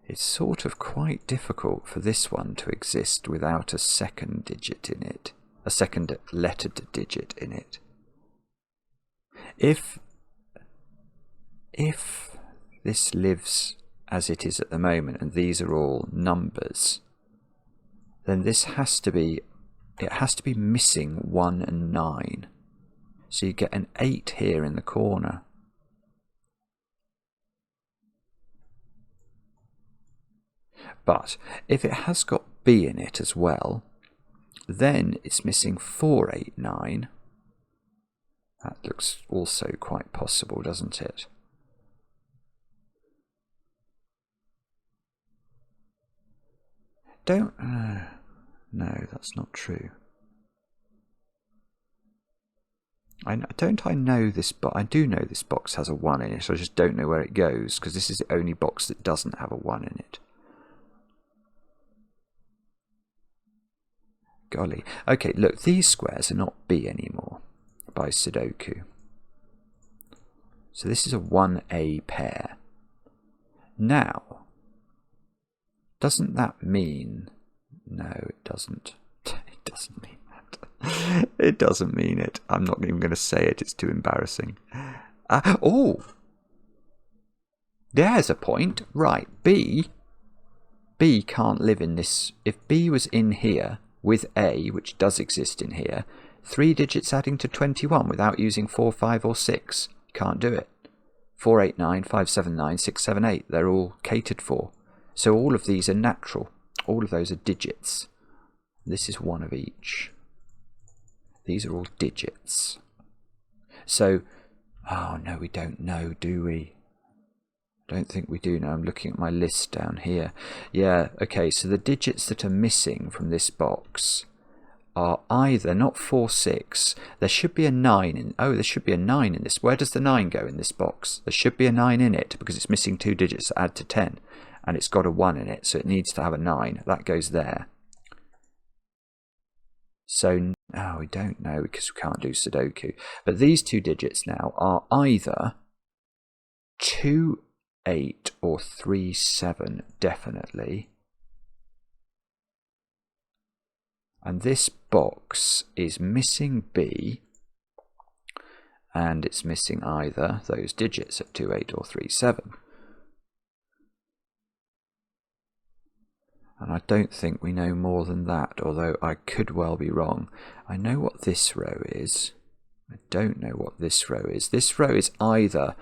It's sort of quite difficult for this one to exist without a second digit in it, a second lettered digit in it. If this lives as it is at the moment, and these are all numbers, then this has to be missing 1 and 9. So you get an 8 here in the corner. But if it has got B in it as well, then it's missing 4, 8, 9. That looks also quite possible, doesn't it? No, that's not true. I know this, but I do know this box has a 1 in it. I just don't know where it goes, because this is the only box that doesn't have a 1 in it. Golly. Okay, look, these squares are not B anymore by Sudoku. So this is a 1A pair. Now, doesn't that mean... No, it doesn't. It doesn't mean that. It doesn't mean it. I'm not even going to say it. It's too embarrassing. Oh! There's a point. Right, B can't live in this. If B was in here with A, which does exist in here, 3 digits adding to 21 without using 4, 5 or 6. Can't do it. 4, 8, 9, 5, 7, 9, 6, 7, 8. They're all catered for. So all of these are natural. All of those are digits. This is one of each. These are all digits. So, oh no, we don't know, do we? I don't think we do know. I'm looking at my list down here. Yeah, okay, so the digits that are missing from this box are either not 4, 6. There should be a 9 in. Oh, there should be a 9 in this. Where does the 9 go in this box? There should be a 9 in it because it's missing 2 digits to add to 10. And it's got a 1 in it, so it needs to have a 9. That goes there. So, oh, we don't know because we can't do Sudoku. But these 2 digits now are either 2, 8 or 3, 7, definitely. And this box is missing B, and it's missing either those digits at 2, 8 or 3, 7. And I don't think we know more than that, although I could well be wrong. I know what this row is. I don't know what this row is. This row is either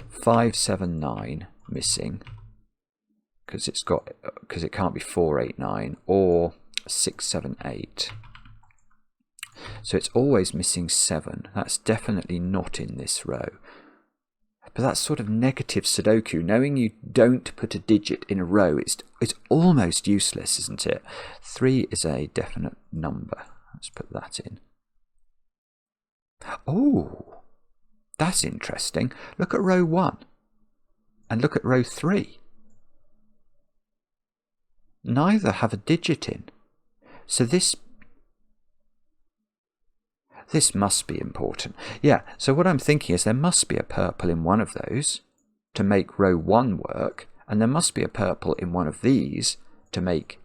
5, 7, 9 missing, because it can't be 4, 8, 9, or 6, 7, 8. So it's always missing 7. That's definitely not in this row. But that's sort of negative Sudoku. Knowing you don't put a digit in a row, it's almost useless, isn't it? 3 is a definite number. Let's put that in. Oh, that's interesting. Look at row 1 and look at row 3. Neither have a digit in. So this must be important. Yeah, so what I'm thinking is there must be a purple in one of those to make row 1 work, and there must be a purple in one of these to make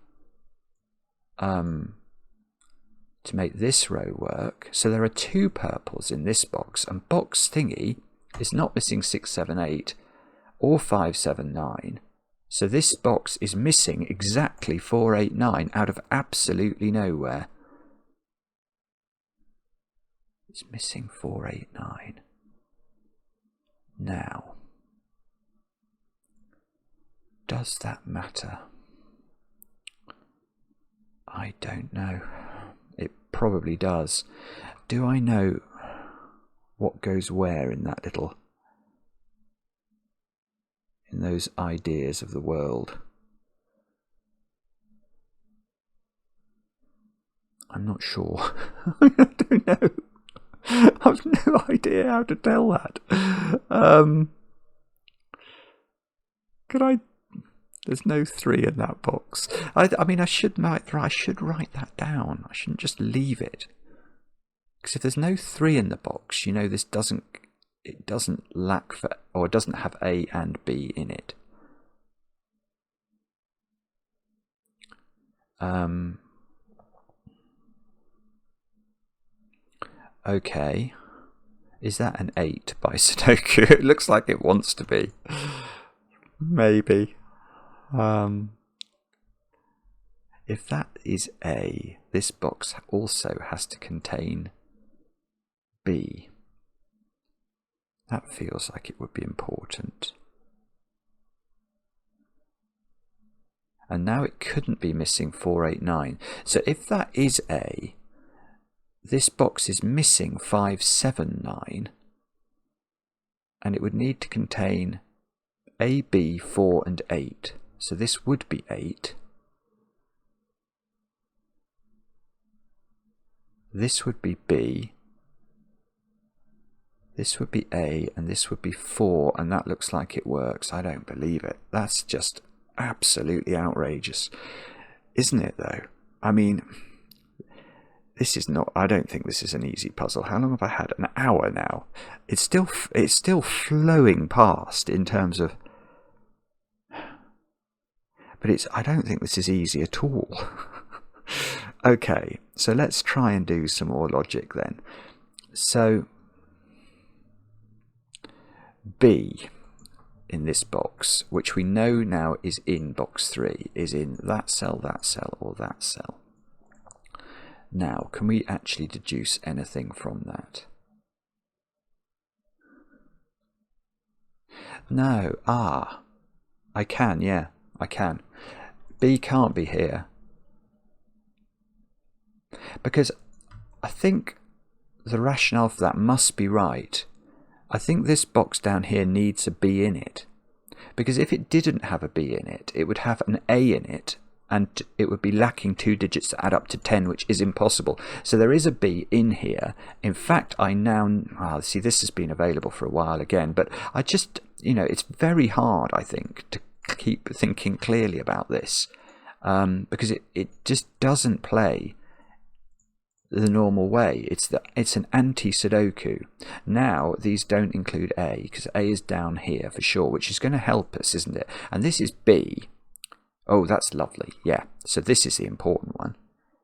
this row work. So there are 2 purples in this box, and box thingy is not missing 6, 7, 8 or 5, 7, 9. So this box is missing exactly 4, 8, 9 out of absolutely nowhere. It's missing 4, 8, 9. Now, does that matter? I don't know. It probably does. Do I know what goes where in that little, in those ideas of the world? I'm not sure. I don't know. I've no idea how to tell that. There's no 3 in that box. I mean, I should write that down. I shouldn't just leave it. Because if there's no 3 in the box, you know it doesn't lack for, or it doesn't have A and B in it. Okay, is that an 8 by Sudoku? It looks like it wants to be. Maybe. If that is A, this box also has to contain B. That feels like it would be important. And now it couldn't be missing 4, 8, 9. So if that is A, this box is missing 5, 7, 9, and it would need to contain A, B, 4 and 8. So this would be 8. This would be B. This would be A, and this would be 4, and that looks like it works. I don't believe it. That's just absolutely outrageous. Isn't it, though? I mean, this is not, I don't think this is an easy puzzle. How long have I had? An hour now. It's still flowing past in terms of, but I don't think this is easy at all. Okay, so let's try and do some more logic then. So B in this box, which we know now is in box 3, is in that cell, or that cell. Now, can we actually deduce anything from that? No. I can, yeah, I can. B can't be here. Because I think the rationale for that must be right. I think this box down here needs a B in it. Because if it didn't have a B in it, it would have an A in it, and it would be lacking 2 digits to add up to 10, which is impossible. So there is a B in here. In fact, I now... see, this has been available for a while again, but I just, it's very hard, I think, to keep thinking clearly about this, because it just doesn't play the normal way. It's an anti-Sudoku. Now these don't include A, because A is down here for sure, which is going to help us, isn't it? And this is B. Oh, that's lovely. Yeah, so this is the important one,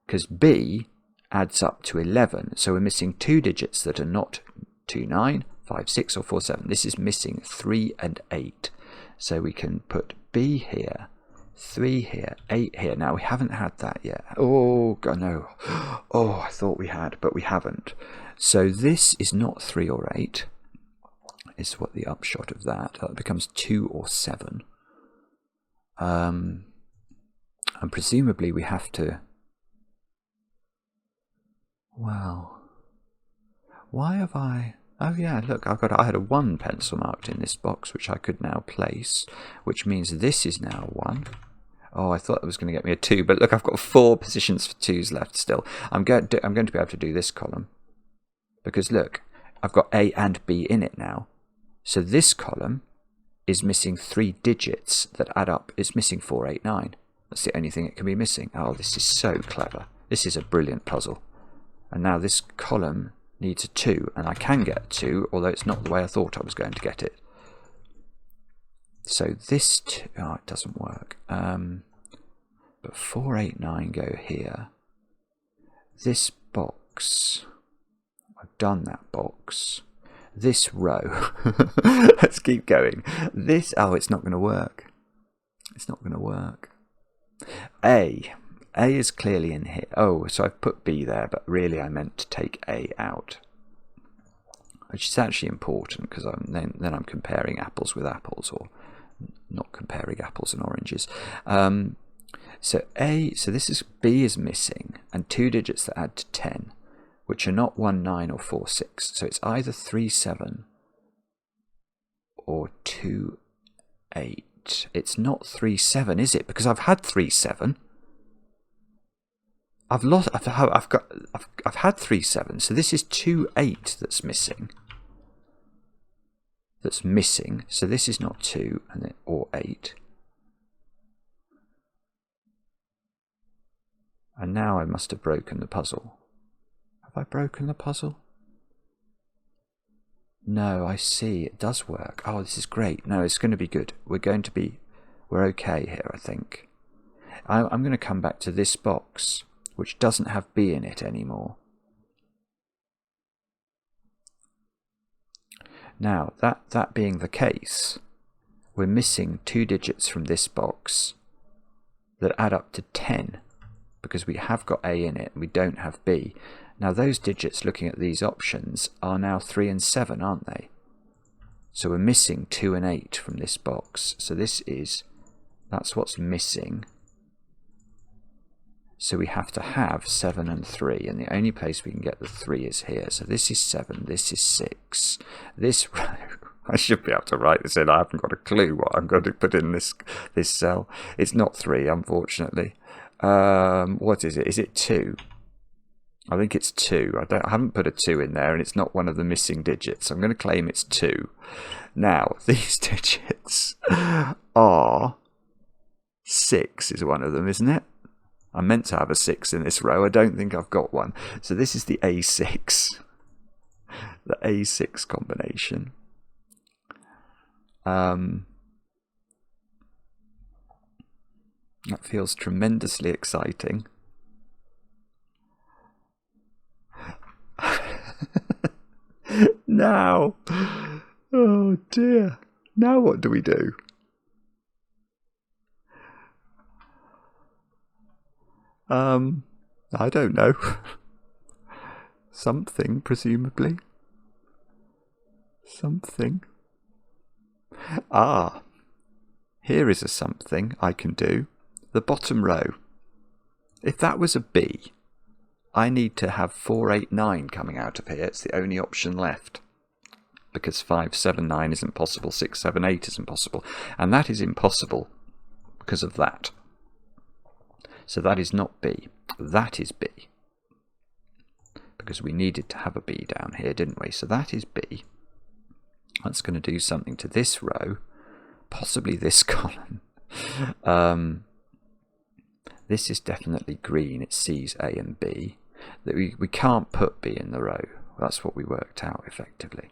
because B adds up to 11, so we're missing 2 digits that are not 2, 9, 5, 6 or 4, 7. This is missing 3 and 8, so we can put B here, 3 here, 8 here. Now we haven't had that yet. Oh god, no. Oh, I thought we had, but we haven't. So this is not 3 or 8, is what the upshot of that. That becomes 2 or 7. And presumably we have to... Well, why have I... Oh yeah, look, I had a 1 pencil marked in this box, which I could now place, which means this is now 1. Oh, I thought it was going to get me a 2, but look, I've got 4 positions for 2s left still. I'm going to be able to do this column, because look, I've got A and B in it now. So this column is missing 3 digits that add up. It's missing 4, 8, 9. That's the only thing it can be missing. Oh, this is so clever. This is a brilliant puzzle. And now this column needs a 2, and I can get a 2, although it's not the way I thought I was going to get it. So this... Oh, it doesn't work. But 4, 8, 9 go here. This box... I've done that box. This row... Let's keep going. This... Oh, it's not going to work. It's not going to work. A is clearly in here. Oh, so I've put B there, but really I meant to take A out, which is actually important, because then I'm comparing apples with apples, or not comparing apples and oranges. So this is B is missing, and 2 digits that add to 10, which are not 1, 9 or 4, 6. So it's either 3, 7 or 2, 8. It's not 3, 7, is it? Because I've had 3, 7. I've had 3, 7. So this is 2, 8 that's missing. So this is not 2 or 8. And now I must have broken the puzzle. Have I broken the puzzle? No, I see. It does work. Oh, this is great. No, it's going to be good. We're okay here, I think. I'm going to come back to this box, which doesn't have B in it anymore. Now, that being the case, we're missing 2 digits from this box that add up to 10, because we have got A in it and we don't have B. Now those digits, looking at these options, are now 3 and 7, aren't they? So we're missing 2 and 8 from this box. So that's what's missing. So we have to have 7 and 3, and the only place we can get the 3 is here. So this is 7, this is 6. This row, I should be able to write this in. I haven't got a clue what I'm going to put in this cell. It's not 3, unfortunately. What is it? Is it 2? I think it's 2. I haven't put a 2 in there, and it's not one of the missing digits. I'm going to claim it's 2. Now, these digits are 6 is one of them, isn't it? I meant to have a 6 in this row. I don't think I've got one. So this is the A6. The A6 combination. That feels tremendously exciting. Now, oh dear, Now what do we do? I don't know. Something, presumably. Something. Ah, here is a something I can do. The bottom row. If that was a B, I need to have 4, 8, 9 coming out of here. It's the only option left. Because 5, 7, 9 isn't possible, 6, 7, 8 isn't possible. And that is impossible because of that. So that is not B. That is B. Because we needed to have a B down here, didn't we? So that is B. That's going to do something to this row, possibly this column. This is definitely green. It sees A and B. That we can't put B in the row. That's what we worked out effectively.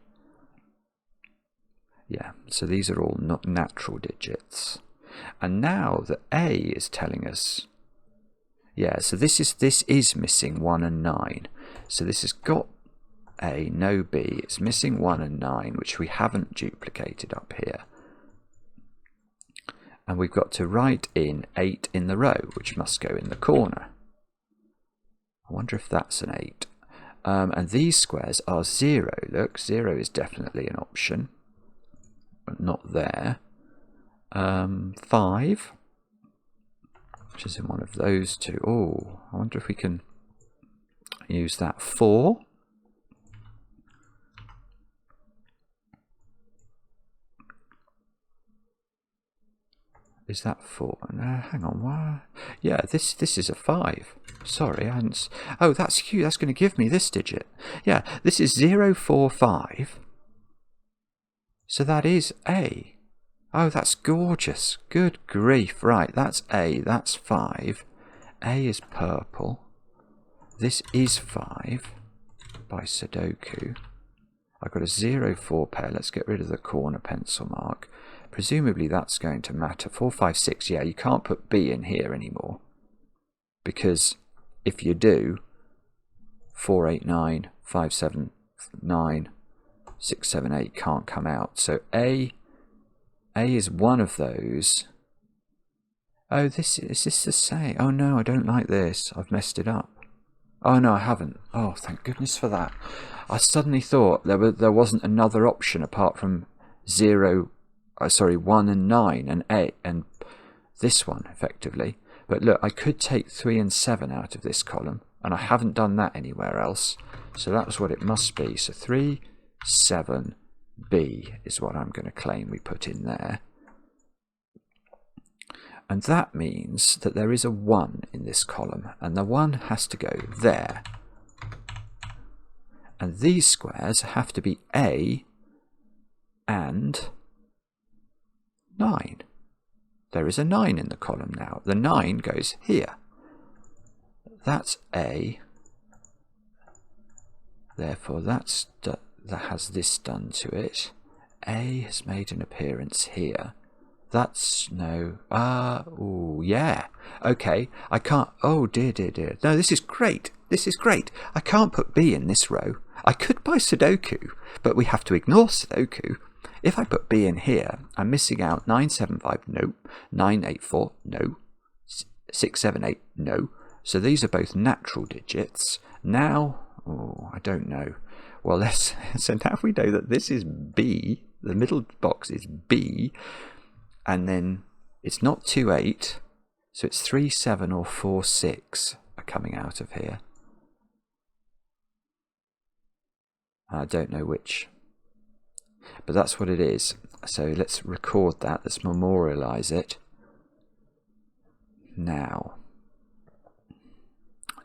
Yeah, so these are all not natural digits. And now the A is telling us, yeah, so this is missing 1 and 9. So this has got A, no B. It's missing 1 and 9, which we haven't duplicated up here. And we've got to write in 8 in the row, which must go in the corner. I wonder if that's an 8. And these squares are 0. Look, 0 is definitely an option, but not there. 5, which is in one of those two. Oh, I wonder if we can use that. 4. Is that 4? No, hang on. What? Yeah, this is a 5. Sorry, I hadn't. Oh, that's cute. That's going to give me this digit. Yeah, this is 0, 4, 5. So that is A. Oh, that's gorgeous. Good grief. Right, that's A. That's 5. A is purple. This is 5 by Sudoku. I've got a 0, 4 pair. Let's get rid of the corner pencil mark. Presumably that's going to matter. 4, 5, 6. Yeah, you can't put B in here anymore. Because if you do, 4, 8, 9, 5, 7, 9, 6, 7, 8 can't come out. So A is one of those. Oh, is this the same? Oh no, I don't like this. I've messed it up. Oh no, I haven't. Oh, thank goodness for that. I suddenly thought there wasn't another option apart from 1 and 9 and 8 and this one effectively. But look, I could take 3 and 7 out of this column, and I haven't done that anywhere else. So that's what it must be. So 3, 7, B is what I'm going to claim we put in there. And that means that there is a 1 in this column, and the 1 has to go there. And these squares have to be A and 9. There is a 9 in the column now. The 9 goes here. That's A. Therefore, that has this done to it. A has made an appearance here. That's no. Oh, yeah. Okay. I can't. Oh, dear, dear, dear. No, this is great. This is great. I can't put B in this row. I could by Sudoku, but we have to ignore Sudoku. If I put B in here, I'm missing out 9, 7, 5, no. 9, 8, 4, no. 6, 7, 8, no. So these are both natural digits. Now, oh, I don't know. Well, so now we know that this is B. The middle box is B. And then it's not 2, 8. So it's 3, 7 or 4, 6 are coming out of here. I don't know which. But that's what it is. So let's record that. Let's memorialize it. Now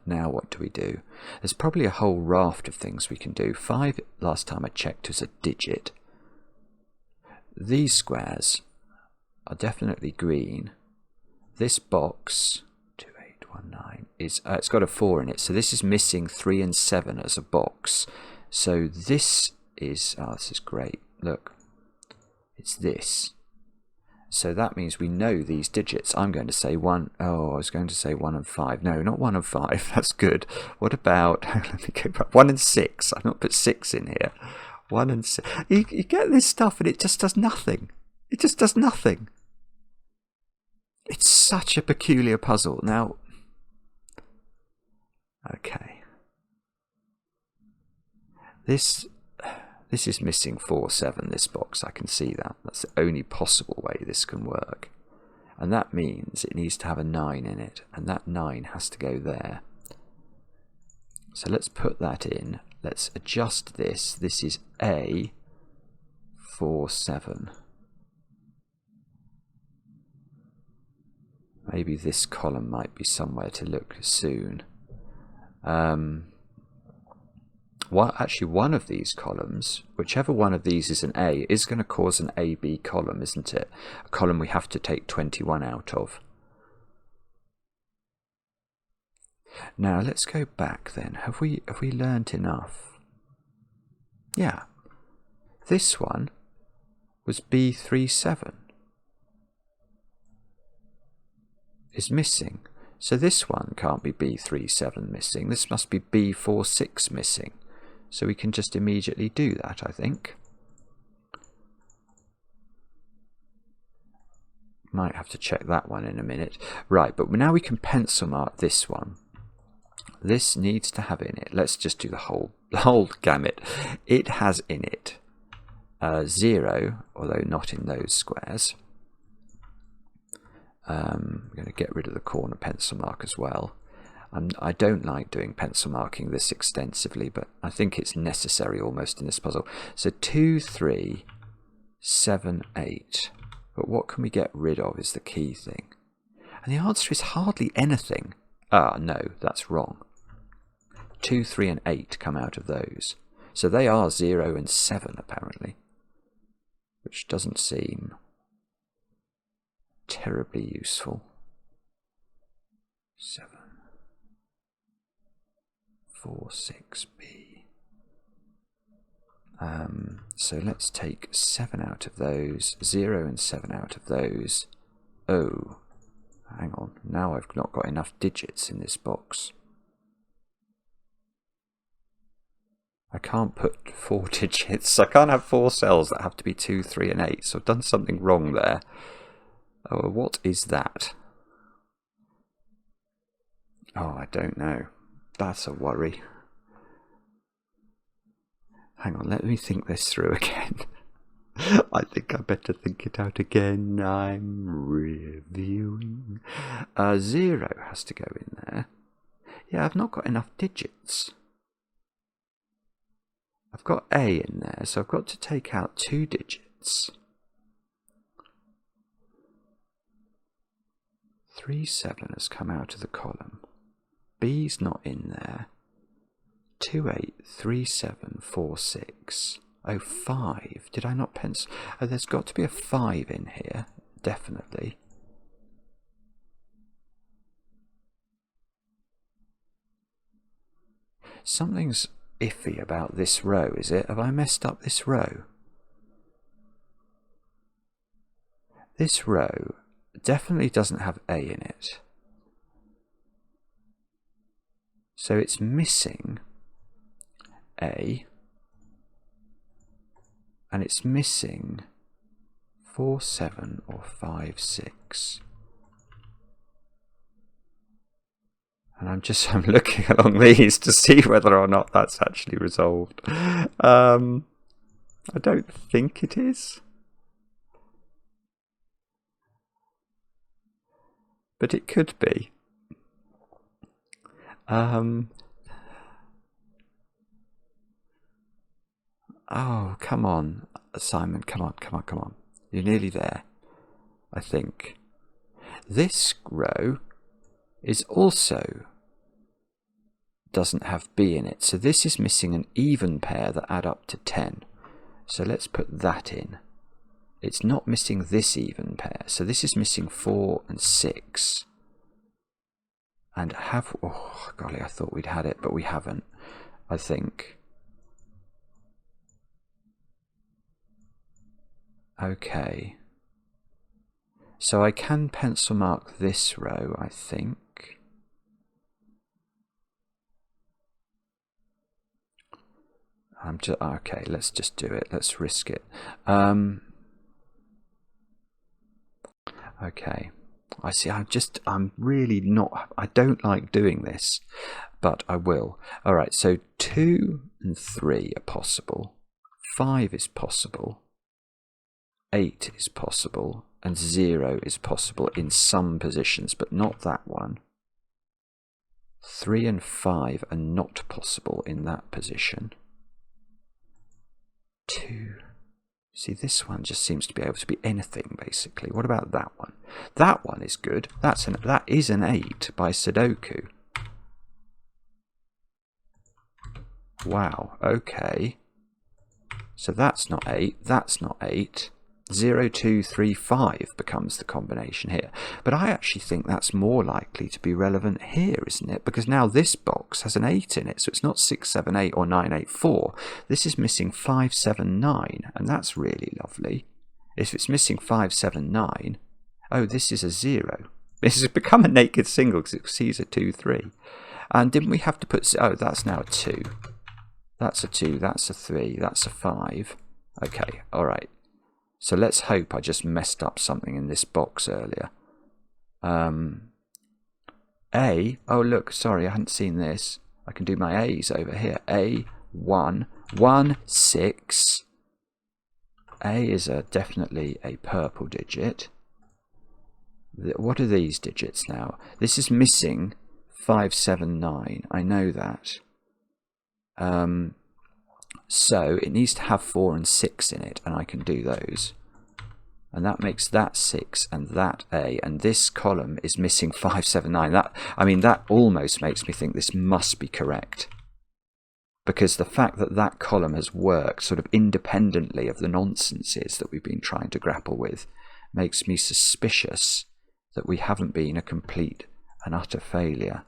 what do we do? There's probably a whole raft of things we can do. 5, last time I checked, was a digit. These squares are definitely green. This box, 2, 8, 1, 9, is it's got a 4 in it. So this is missing 3 and 7 as a box. So this is, this is great. Look, it's this. So that means we know these digits. I'm going to say 1. Oh, I was going to say 1 and 5. No, not 1 and 5. That's good. What about, let me go back. 1 and 6. I've not put 6 in here. 1 and 6. You get this stuff and it just does nothing. It just does nothing. It's such a peculiar puzzle. Now, okay. This is missing 4, 7, this box. I can see that. That's the only possible way this can work. And that means it needs to have a 9 in it. And that 9 has to go there. So let's put that in. Let's adjust this. This is A 4, 7. Maybe this column might be somewhere to look soon. Actually, one of these columns, whichever one of these is an A, is going to cause an AB column, isn't it? A column we have to take 21 out of. Now let's go back then. Have we learnt enough? Yeah. This one was B37. Is missing. So this one can't be B37 missing. This must be B46 missing. So we can just immediately do that, I think. Might have to check that one in a minute. Right, but now we can pencil mark this one. This needs to have in it. Let's just do the whole gamut. It has in it 0, although not in those squares. I'm going to get rid of the corner pencil mark as well. I don't like doing pencil marking this extensively, but I think it's necessary almost in this puzzle. So 2, 3, 7, 8. But what can we get rid of is the key thing. And the answer is hardly anything. Ah, no, that's wrong. 2, 3 and 8 come out of those. So they are 0 and 7 apparently. Which doesn't seem terribly useful. 7, 4, 6, B. So let's take 7 out of those, 0 and 7 out of those. Oh, hang on, now I've not got enough digits in this box. I can't put 4 digits. I can't have 4 cells that have to be 2, 3 and 8, so I've done something wrong there. Oh, what is that? Oh, I don't know. That's a worry. Hang on, let me think this through again. I think I better think it out again. I'm reviewing. 0 has to go in there. Yeah, I've not got enough digits. I've got A in there, so I've got to take out 2 digits. 3, 7 has come out of the column. B's not in there. 2, 8, 3, 7, 4, 6. Oh, 5. Did I not pencil? Oh, there's got to be a 5 in here, definitely. Something's iffy about this row, is it? Have I messed up this row? This row definitely doesn't have A in it. So it's missing A, and it's missing 4, 7 or 5, 6. And I'm looking along these to see whether or not that's actually resolved. I don't think it is. But it could be. Oh, come on, Simon, come on. You're nearly there, I think. This row is also doesn't have B in it, so this is missing an even pair that add up to 10. So let's put that in. It's not missing this even pair, so this is missing 4 and 6. And oh golly, I thought we'd had it, but we haven't, I think. Okay. So I can pencil mark this row, I think. Okay, let's just do it. Let's risk it. Okay. I see. I'm really not. I don't like doing this, but I will. All right. So 2 and 3 are possible. 5 is possible. 8 is possible. And 0 is possible in some positions, but not that one. 3 and 5 are not possible in that position. 2. See, this one just seems to be able to be anything, basically. What about that one? That one is good. That is an 8 by Sudoku. Wow, okay. So that's not 8, that's not 8. 0, 2, 3, 5 becomes the combination here. But I actually think that's more likely to be relevant here, isn't it? Because now this box has an 8 in it, so it's not 6, 7, 8 or 9, 8, 4. This is missing 5, 7, 9, and that's really lovely. If it's missing 5, 7, 9, oh, this is a 0. This has become a naked single because it sees a 2, 3. And didn't we have to put... Oh, that's now a 2. That's a 2, that's a 3, that's a 5. Okay, all right. So let's hope I just messed up something in this box earlier. A, oh look, sorry, I hadn't seen this. I can do my A's over here. A, 1, 1, 6. A is definitely a purple digit. What are these digits now? This is missing 5, 7, 9. I know that. So it needs to have 4 and 6 in it, and I can do those. And that makes that 6 and that A, and this column is missing 5, 7, 9. That almost makes me think this must be correct. Because the fact that that column has worked sort of independently of the nonsenses that we've been trying to grapple with makes me suspicious that we haven't been a complete and utter failure.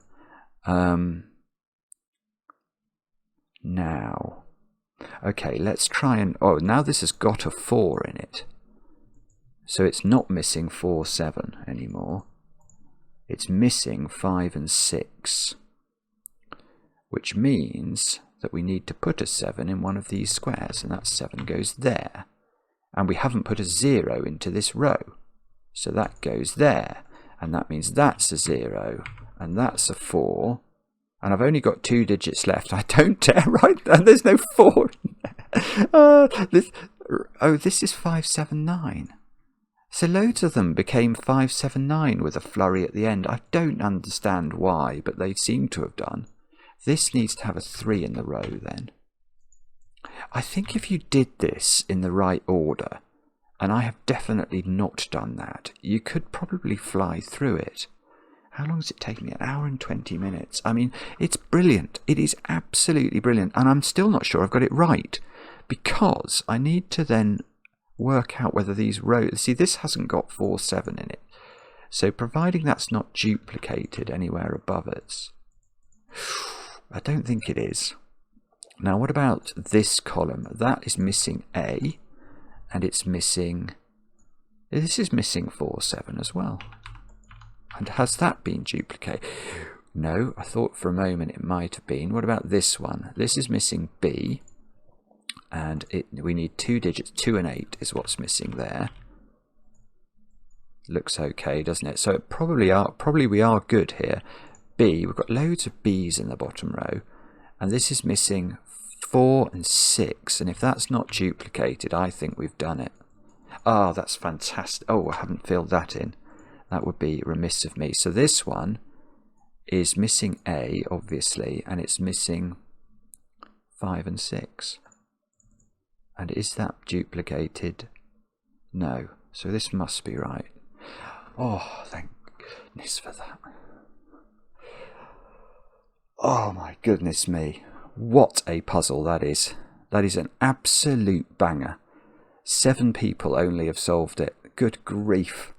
Now, okay, let's try and... Oh, now this has got a 4 in it. So it's not missing 4, 7 anymore. It's missing 5 and 6. Which means that we need to put a 7 in one of these squares, and that 7 goes there. And we haven't put a 0 into this row. So that goes there. And that means that's a 0, and that's a 4. And I've only got 2 digits left. I don't dare write that. There's no 4 in there. This is 5, 7, 9. So loads of them became 5, 7, 9 with a flurry at the end. I don't understand why, but they seem to have done. This needs to have a 3 in the row then. I think if you did this in the right order, and I have definitely not done that, you could probably fly through it. How long does it take me? 1 hour and 20 minutes. I mean, it's brilliant. It is absolutely brilliant. And I'm still not sure I've got it right, because I need to then work out whether these rows... See, this hasn't got 4, 7 in it. So providing that's not duplicated anywhere above it, I don't think it is. Now, what about this column? That is missing A, and it's missing... This is missing 4, 7 as well. And has that been duplicated? No, I thought for a moment it might have been. What about this one? This is missing B, and we need 2 digits. 2 and 8 is what's missing there. Looks okay, doesn't it? So it probably we are good here. B, we've got loads of B's in the bottom row, and this is missing 4 and 6, and if that's not duplicated, I think we've done it. Ah, that's fantastic. Oh, I haven't filled that in. That would be remiss of me. So this one is missing A, obviously, and it's missing 5 and 6. And is that duplicated? No. So this must be right. Oh, thank goodness for that. Oh my goodness me. What a puzzle that is. That is an absolute banger. 7 people only have solved it. Good grief.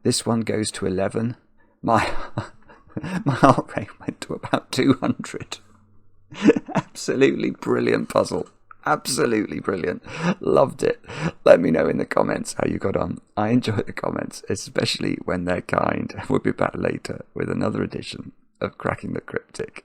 This one goes to 11. My heart rate went to about 200. Absolutely brilliant puzzle. Absolutely brilliant. Loved it. Let me know in the comments how you got on. I enjoy the comments, especially when they're kind. We'll be back later with another edition of Cracking the Cryptic.